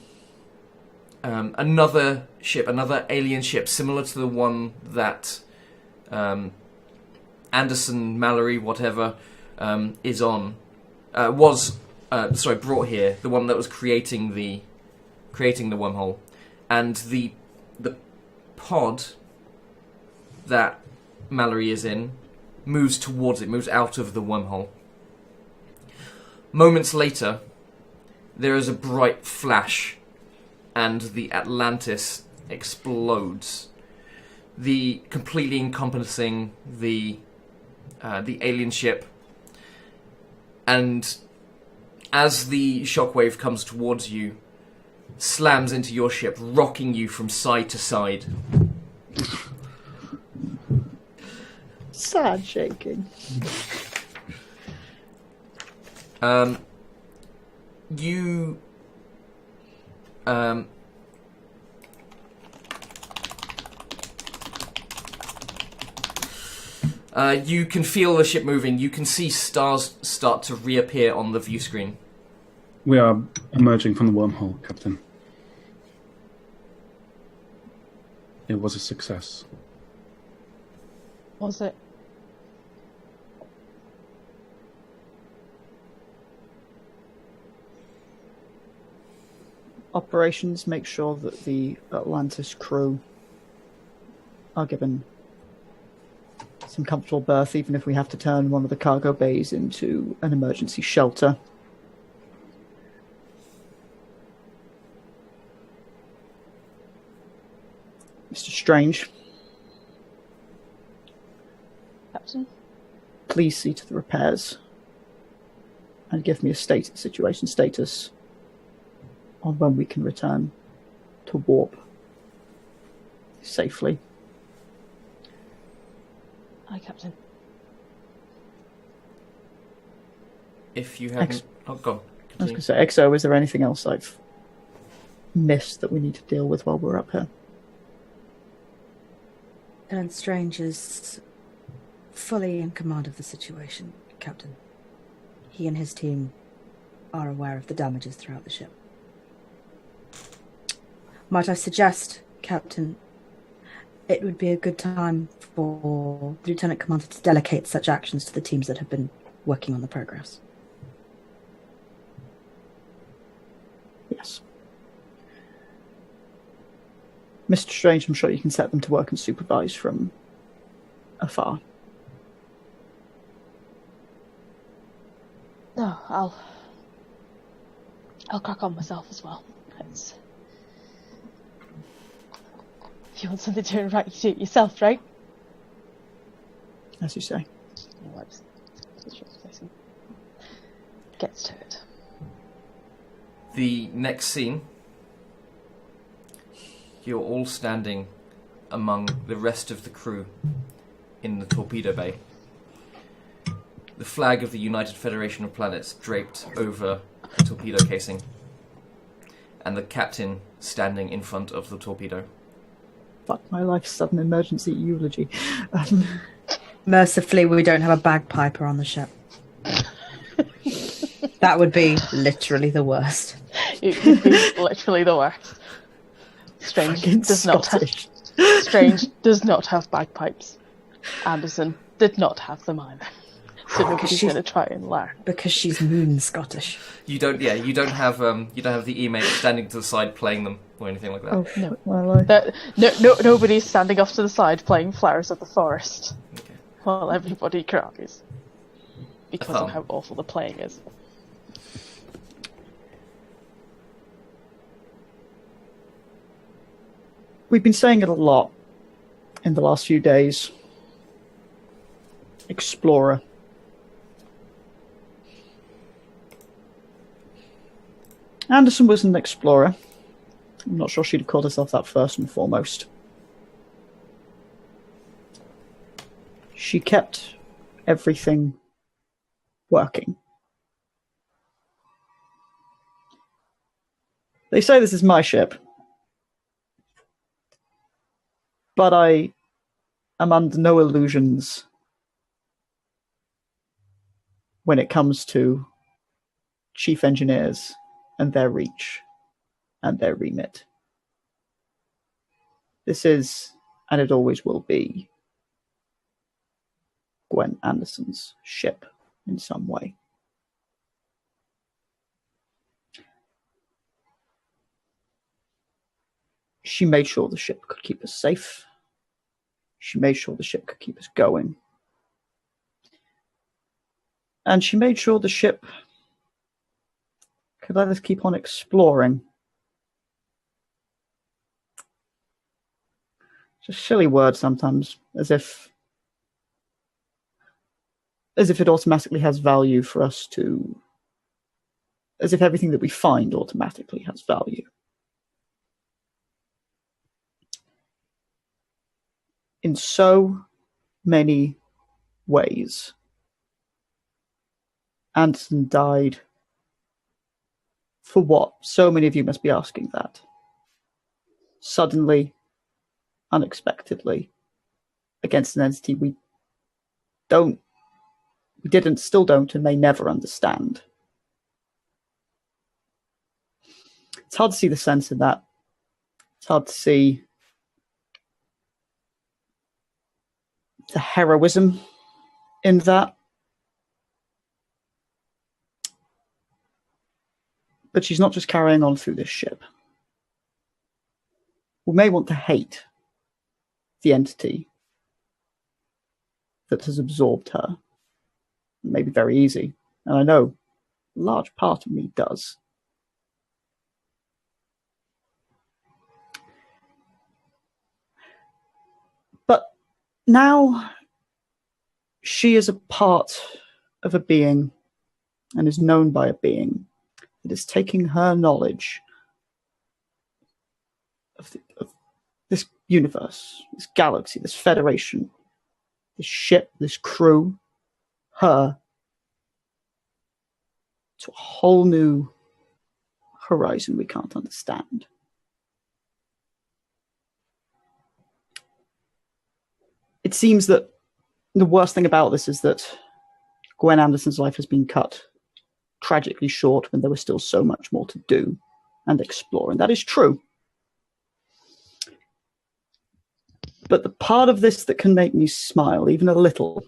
another alien ship, similar to the one that Anderson, Mallory, whatever, is on, brought here, the one that was creating the wormhole, and the pod that Mallory is in moves towards it, moves out of the wormhole. Moments later, there is a bright flash, and the Atlantis explodes, completely encompassing the alien ship. And as the shockwave comes towards you, slams into your ship, rocking you from side to side. Sad shaking. You can feel the ship moving. You can see stars start to reappear on the view screen. We are emerging from the wormhole, Captain. It was a success. Was it? Operations make sure that the Atlantis crew are given some comfortable berth, even if we have to turn one of the cargo bays into an emergency shelter. Mr. Strange, Captain? please see to the repairs and give me a situation status on when we can return to warp safely. Aye, Captain. If you haven't... Oh, go on. I was going to say, XO, is there anything else I've missed that we need to deal with while we're up here? Lieutenant Strange is fully in command of the situation, Captain. He and his team are aware of the damages throughout the ship. Might I suggest, Captain, it would be a good time for the Lieutenant Commander to delegate such actions to the teams that have been working on the progress. Yes. Mr. Strange, I'm sure you can set them to work and supervise from afar. No, I'll crack on myself as well. If you want something doing right, you do it yourself, right? As you say. Gets to it. The next scene, you're all standing among the rest of the crew in the torpedo bay. The flag of the United Federation of Planets draped over the torpedo casing, and the captain standing in front of the torpedo. Fuck my life, sudden emergency eulogy. Mercifully, we don't have a bagpiper on the ship. That would be literally the worst. It would be literally the worst. Fucking Scottish. Strange does not have bagpipes. Anderson did not have them either. So nobody's going to try and learn. Because she's moon Scottish. You don't have the E-mate standing to the side playing them or anything like that. Oh, No. fuck my life. Nobody's standing off to the side playing Flowers of the Forest Okay. while everybody cries. Because thumb. of how awful the playing is. We've been saying it a lot in the last few days. Explorer. Anderson was an explorer. I'm not sure she'd have called herself that first and foremost. She kept everything working. They say this is my ship, but I am under no illusions when it comes to chief engineers and their reach and their remit. This is, and it always will be, Gwen Anderson's ship in some way. She made sure the ship could keep us safe. She made sure the ship could keep us going. And she made sure the ship could let us keep on exploring. It's a silly word sometimes, as if it automatically has value for us to... as if everything that we find automatically has value. In so many ways, Anderson died for what? So many of you must be asking that. Suddenly, unexpectedly, against an entity we didn't, still don't, and may never understand. It's hard to see the sense in that. It's hard to see the heroism in that. But she's not just carrying on through this ship. We may want to hate the entity that has absorbed her. It may be very easy, and I know a large part of me does. But now she is a part of a being and is known by a being that is taking her knowledge of this universe, this galaxy, this federation, this ship, this crew, her, to a whole new horizon we can't understand. It seems that the worst thing about this is that Gwen Anderson's life has been cut tragically short when there was still so much more to do and explore, and that is true. But the part of this that can make me smile even a little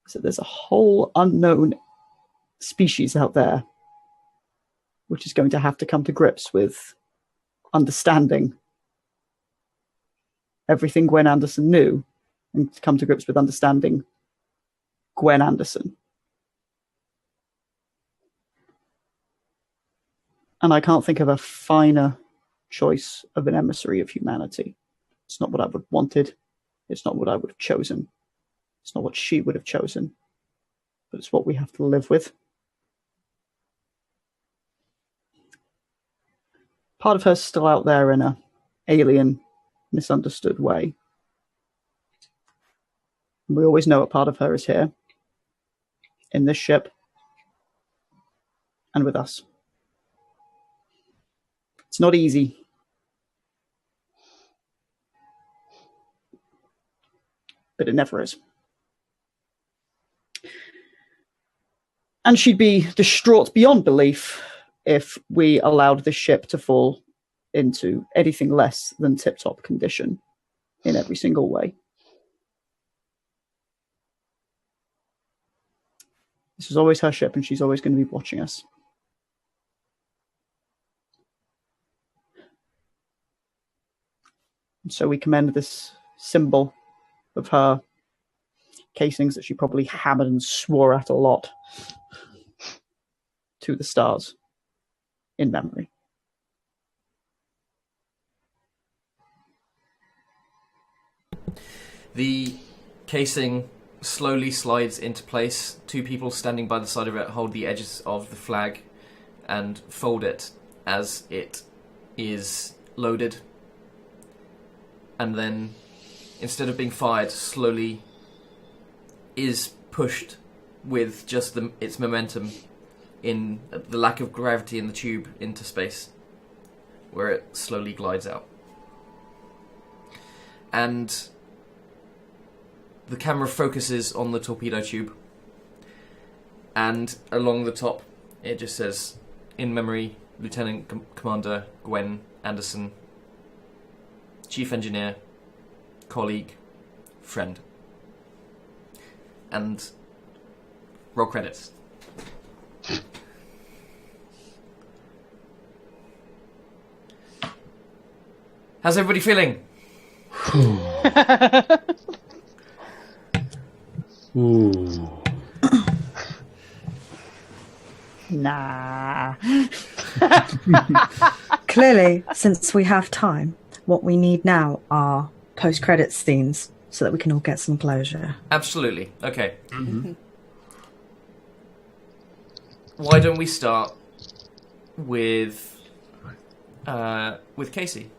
is that there's a whole unknown species out there which is going to have to come to grips with understanding everything Gwen Anderson knew and to come to grips with understanding Gwen Anderson. And I can't think of a finer choice of an emissary of humanity. It's not what I would have wanted. It's not what I would have chosen. It's not what she would have chosen. But it's what we have to live with. Part of her's still out there in a alien, misunderstood way. We always know a part of her is here, in this ship, and with us. It's not easy. But it never is. And she'd be distraught beyond belief if we allowed this ship to fall into anything less than tip-top condition in every single way. This is always her ship, and she's always going to be watching us. And so we commend this symbol of her casings that she probably hammered and swore at a lot to the stars in memory. The casing slowly slides into place. Two people standing by the side of it hold the edges of the flag and fold it as it is loaded. And then, instead of being fired, slowly is pushed with just its momentum in the lack of gravity in the tube into space, where it slowly glides out. And the camera focuses on the torpedo tube, and along the top it just says, "In memory, Lieutenant Commander Gwen Anderson, Chief Engineer, colleague, friend." And roll credits. How's everybody feeling? Ooh. Nah. Clearly, since we have time, what we need now are post-credits scenes so that we can all get some closure. Absolutely. Okay. Why don't we start with Casey?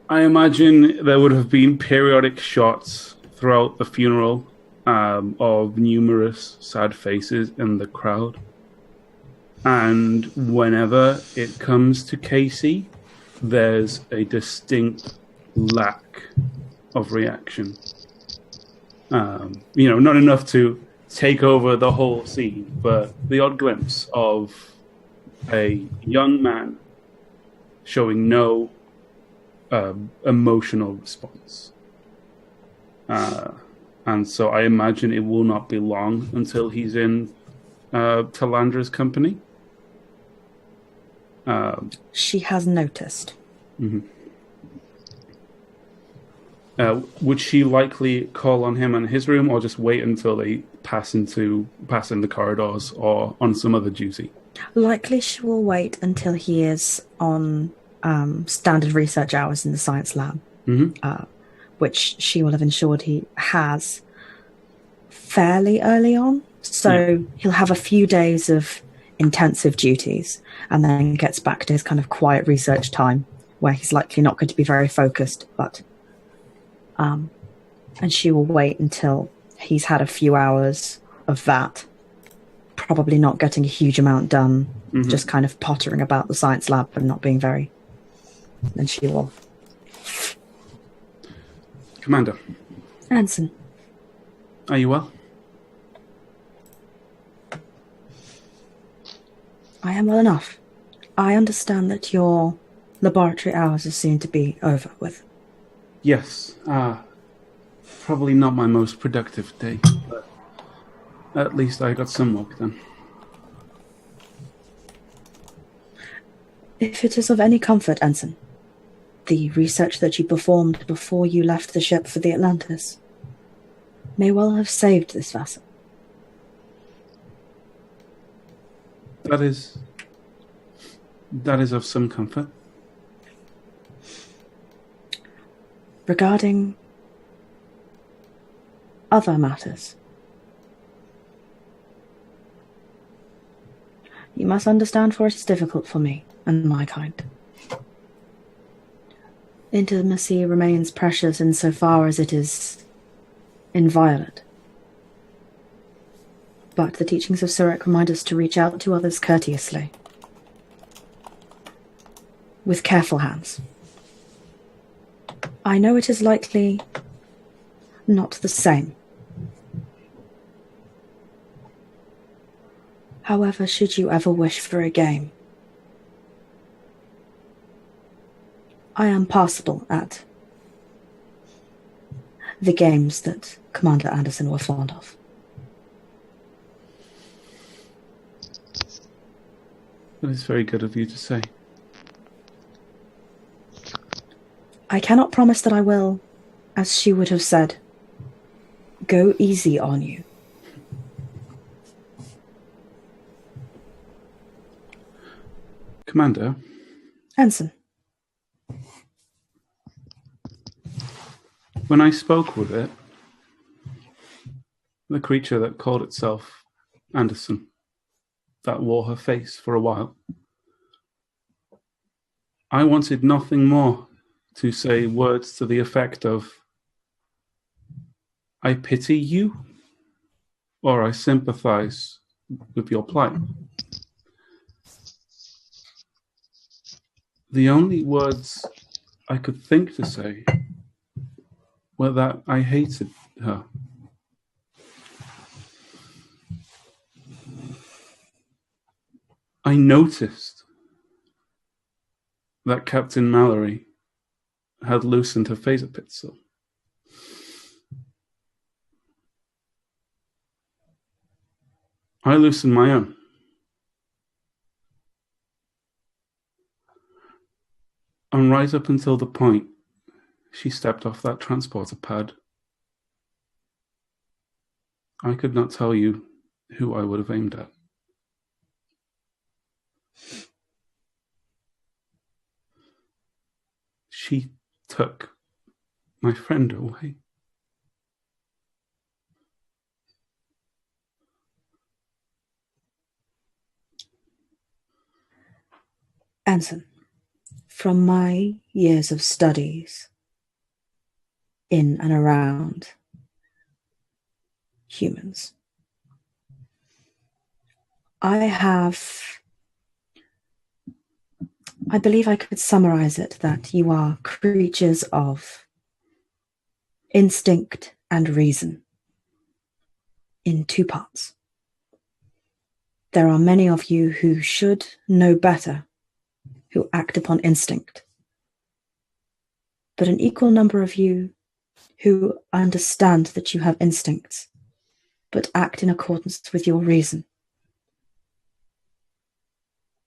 I imagine there would have been periodic shots throughout the funeral of numerous sad faces in the crowd. And whenever it comes to Casey, there's a distinct lack of reaction. Not enough to take over the whole scene, but the odd glimpse of a young man showing no emotional response. And so I imagine it will not be long until he's in Talandra's company. She has noticed. Mm-hmm. Would she likely call on him in his room, or just wait until they pass in the corridors or on some other duty? Likely she will wait until he is on standard research hours in the science lab, which she will have ensured he has fairly early on. So he'll have a few days of intensive duties and then gets back to his kind of quiet research time where he's likely not going to be very focused, but and she will wait until he's had a few hours of that, probably not getting a huge amount done, just kind of pottering about the science lab and not being very... Then she will... Commander. Anson. Are you well? I am well enough. I understand that your laboratory hours are soon to be over with. Yes. Probably not my most productive day, but at least I got some work done. If it is of any comfort, Ensign, the research that you performed before you left the ship for the Atlantis may well have saved this vessel. That is of some comfort. Regarding other matters, You must understand, for it is difficult for me and my kind. Intimacy remains precious insofar as it is inviolate. But the teachings of Surek remind us to reach out to others courteously, with careful hands. I know it is likely not the same. However, should you ever wish for a game, I am passable at the games that Commander Anderson were fond of. That is very good of you to say. I cannot promise that I will, as she would have said, go easy on you. Commander, Ensign. when I spoke with it, the creature that called itself Anderson, that wore her face for a while, I wanted nothing more to say words to the effect of, I pity you, or I sympathize with your plight. The only words I could think to say were that I hated her. I noticed that Captain Mallory had loosened her phaser pistol. I loosened my own. And right up until the point she stepped off that transporter pad, I could not tell you who I would have aimed at. She took my friend away. Ensign, from my years of studies in and around humans, I believe I could summarize it that you are creatures of instinct and reason in two parts. There are many of you who should know better, who act upon instinct, but an equal number of you who understand that you have instincts, but act in accordance with your reason.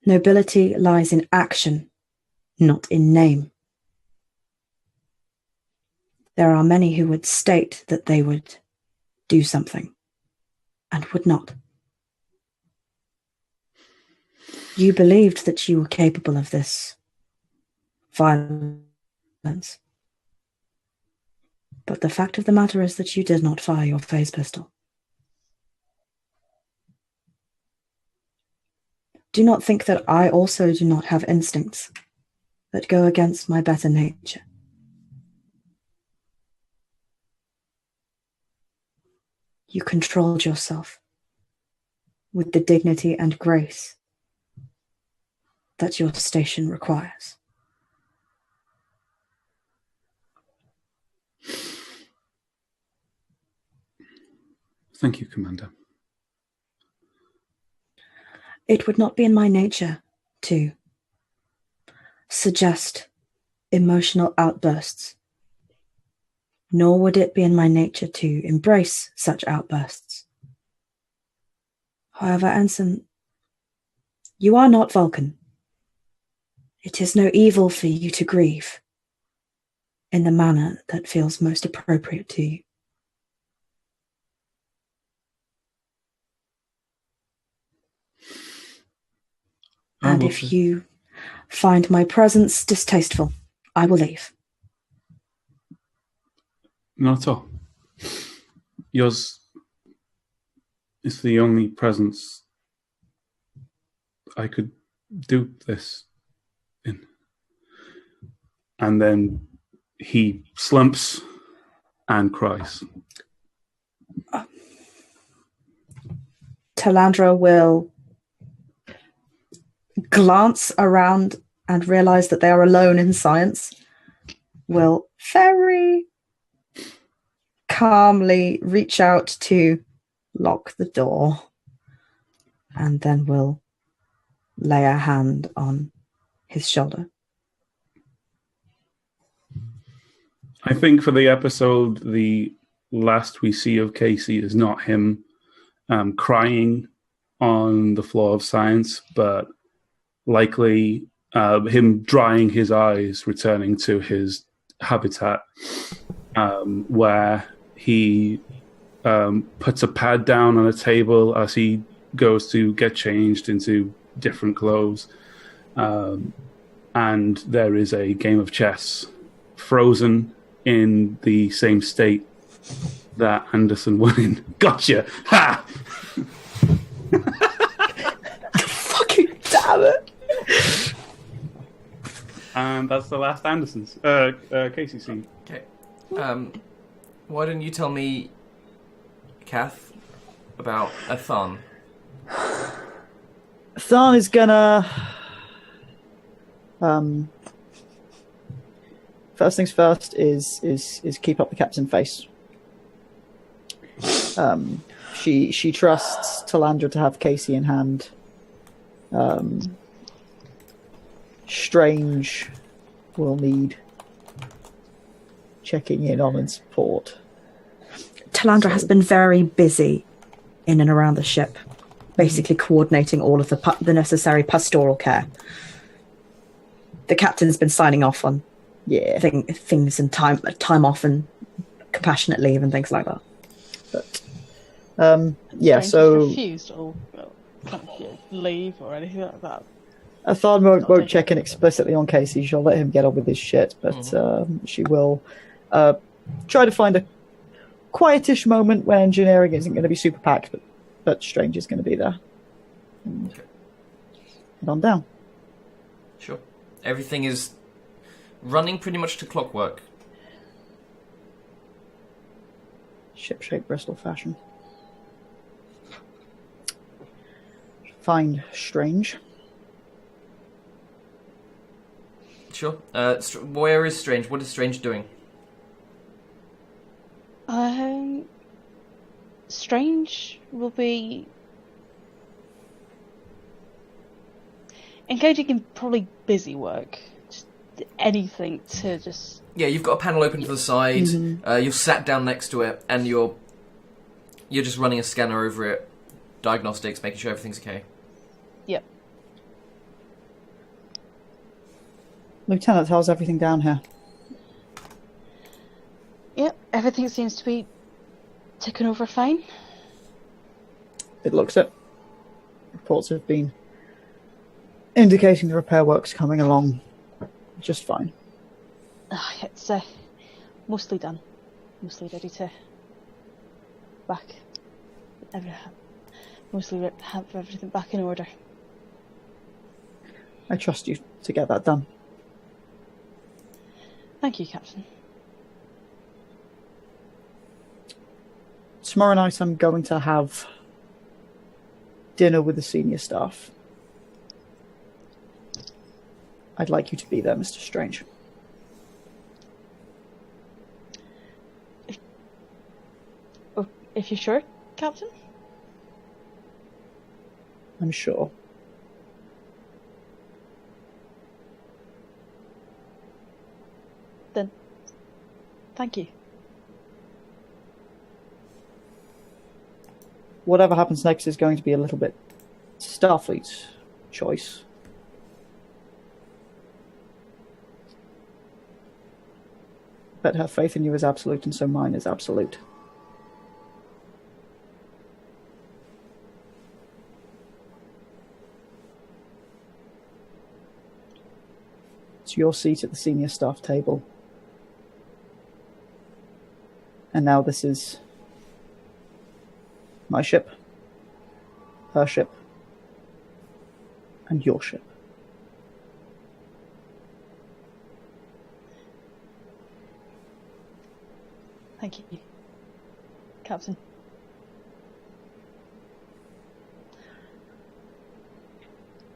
Nobility lies in action, not in name. There are many who would state that they would do something and would not. You believed that you were capable of this violence. But the fact of the matter is that you did not fire your phase pistol. Do not think that I also do not have instincts that go against my better nature. You controlled yourself with the dignity and grace that your station requires. Thank you, Commander. It would not be in my nature to suggest emotional outbursts, nor would it be in my nature to embrace such outbursts. However, Ensign, you are not Vulcan. It is no evil for you to grieve in the manner that feels most appropriate to you. And if you find my presence distasteful, I will leave. Not at all. Yours is the only presence I could do this in. And then he slumps and cries. Talandra will glance around and realize that they are alone in science. Will very calmly reach out to lock the door, and then will lay a hand on his shoulder. I think for the episode, the last we see of Casey is not him crying on the floor of science, but likely him drying his eyes, returning to his habitat, where he puts a pad down on a table as he goes to get changed into different clothes. And there is a game of chess frozen in the same state that Anderson won in. Gotcha! Ha! Fucking damn it! And that's the last Anderson's. Casey scene. Okay. Why didn't you tell me, Kath, about a thon? Tharn is gonna. First things first is keep up the captain face. She trusts Talandra to have Casey in hand. Strange will need checking in on and support. Talandra has been very busy in and around the ship, basically coordinating all of the necessary pastoral care. The captain's been signing off on things and time off and compassionate leave and things like that. But Strange so refused all leave or anything like that. Tharn won't check in explicitly on Casey. She'll let him get on with his shit, but she will try to find a quietish moment where engineering isn't going to be super packed, but Strange is going to be there. And head on down. Sure. Everything is running pretty much to clockwork. Ship-shape Bristol fashion. Find Strange. Sure. Where is Strange? What is Strange doing? Strange will be engaging in probably busy work. Just anything to just... Yeah, you've got a panel open to the side. You're sat down next to it, and you're just running a scanner over it, diagnostics, making sure everything's okay. Yep. Lieutenant, how's everything down here? Yep, everything seems to be ticking over fine. It looks it. Reports have been indicating the repair work's coming along just fine. It's mostly done. Mostly ready to mostly have everything back in order. I trust you to get that done. Thank you, Captain. Tomorrow night I'm going to have dinner with the senior staff. I'd like you to be there, Mr. Strange. If you're sure, Captain? I'm sure. Then, thank you. Whatever happens next is going to be a little bit Starfleet's choice. But her faith in you is absolute, and so mine is absolute. It's your seat at the senior staff table. And now this is my ship, her ship, and your ship. Thank you, Captain.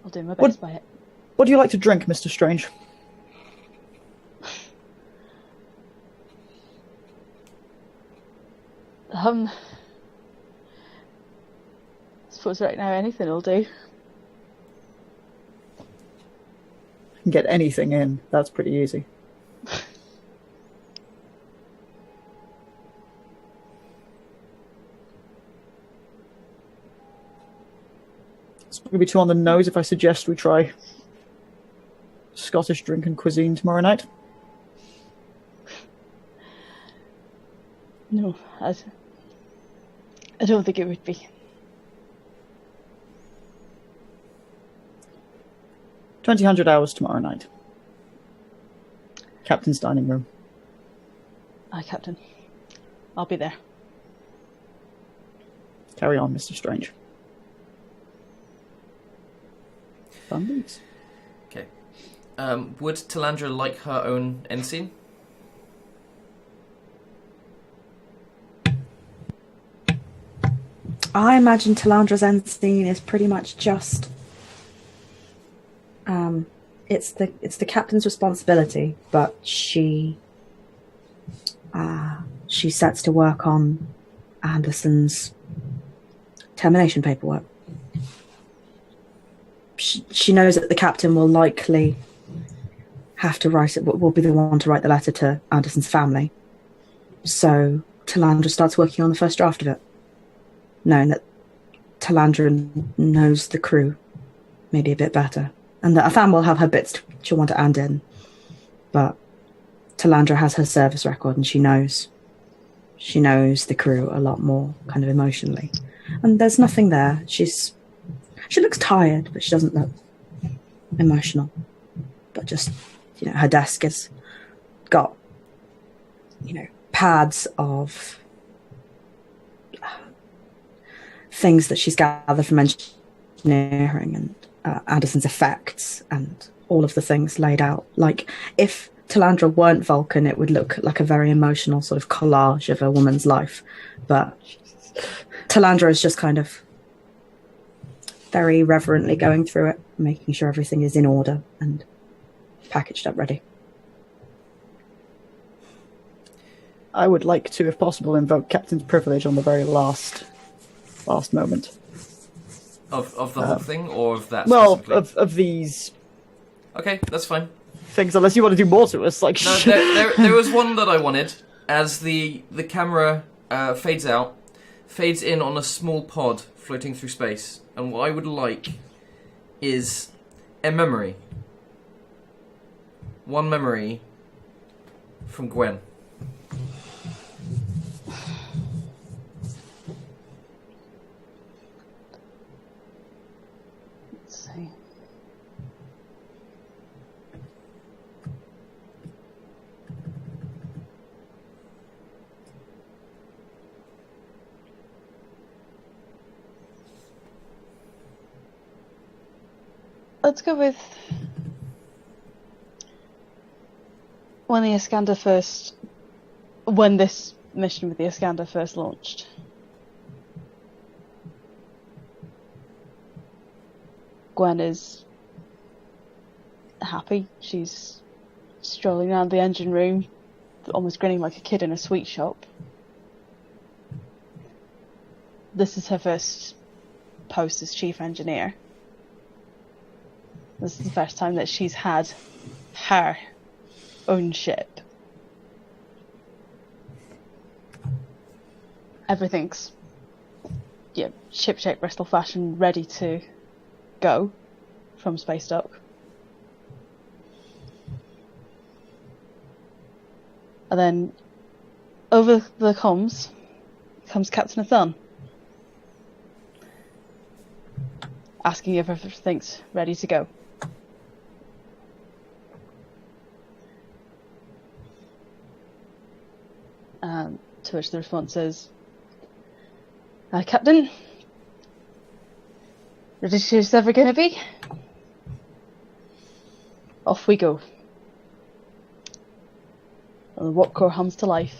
I'll do my best by it. What do you like to drink, Mr. Strange? I suppose right now anything will do. Can get anything in. That's pretty easy. It's going to be too on the nose if I suggest we try Scottish drink and cuisine tomorrow night. No, I don't think it would be. 2000 hours tomorrow night. Captain's dining room. Aye, Captain. I'll be there. Carry on, Mr. Strange. Bumbies. Okay. Would Talandra like her own end scene? I imagine Talandra's end scene is pretty much just it's the captain's responsibility, but she sets to work on Anderson's termination paperwork. She knows that the captain will likely have to write it, will be the one to write the letter to Anderson's family. So Talandra starts working on the first draft of it, knowing that Talandra knows the crew maybe a bit better, and that Athan will have her bits she'll want to add in, but Talandra has her service record and she knows the crew a lot more kind of emotionally, and there's nothing there. She looks tired, but she doesn't look emotional. But just, her desk has got, pads of things that she's gathered from engineering and Anderson's effects and all of the things laid out. Like, if Talandra weren't Vulcan, it would look like a very emotional sort of collage of a woman's life. But Talandra is just kind of very reverently going through it, making sure everything is in order and packaged up ready. I would like to, if possible, invoke Captain's privilege on the very last moment. Of the whole thing, or of that Well, specifically? of these Okay, that's fine. things, unless you want to do more to us. Like, No, there was one that I wanted. As the camera fades out, fades in on a small pod floating through space. And what I would like is a memory. One memory from Gwen. Let's see. Let's go with when this mission with the Iskander first launched. Gwen is happy. She's strolling around the engine room, almost grinning like a kid in a sweet shop. This is her first post as chief engineer. This is the first time that she's had her own ship. Everything's ship-shape Bristol fashion, ready to go from space dock. And then over the comms comes Captain Athan, asking if everything's ready to go. To which the response is, Captain, ready as she's ever going to be? Off we go. And the warp core hums to life.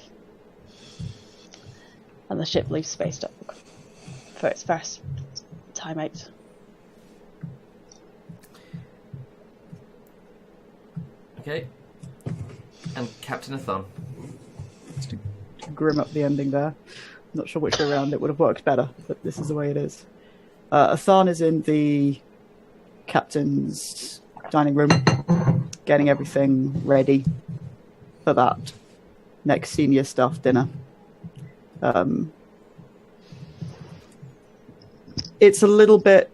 And the ship leaves space dock for its first time out. Okay. And Captain Athan. Just to grim up the ending there. Not sure which way around it would have worked better, but this is the way it is. Athan is in the captain's dining room, getting everything ready for that next senior staff dinner. It's a little bit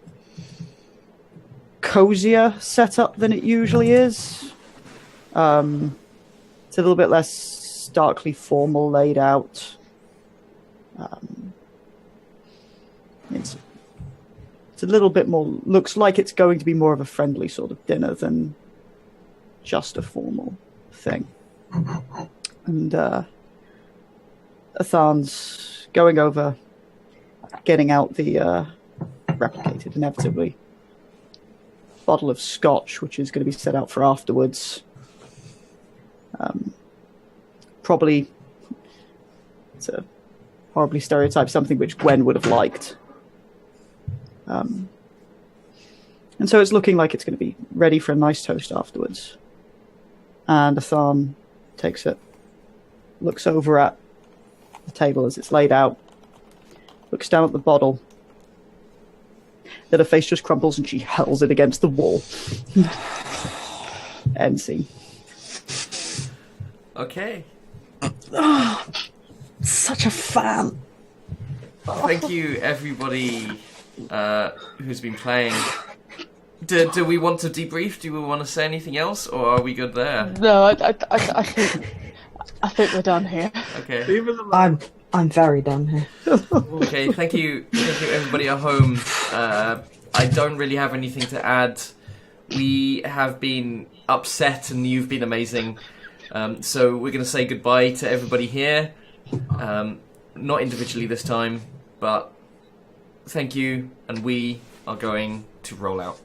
cozier setup than it usually is. It's a little bit less starkly formal laid out. It's a little bit more, looks like it's going to be more of a friendly sort of dinner than just a formal thing. And Athan's going over, getting out the replicated, inevitably, bottle of scotch, which is going to be set out for afterwards. Probably, it's a horribly stereotype, something which Gwen would have liked. And so it's looking like it's going to be ready for a nice toast afterwards. And Athan takes it, looks over at the table as it's laid out, looks down at the bottle. Then her face just crumbles and she hurls it against the wall. End scene. Okay. Such a fan. Thank you, everybody who's been playing. Do we want to debrief? Do we want to say anything else, or are we good there? No, I think we're done here. Okay. I'm very done here. Okay. Thank you, everybody at home. I don't really have anything to add. We have been upset, and you've been amazing. So we're going to say goodbye to everybody here. Not individually this time, but thank you, and we are going to roll out.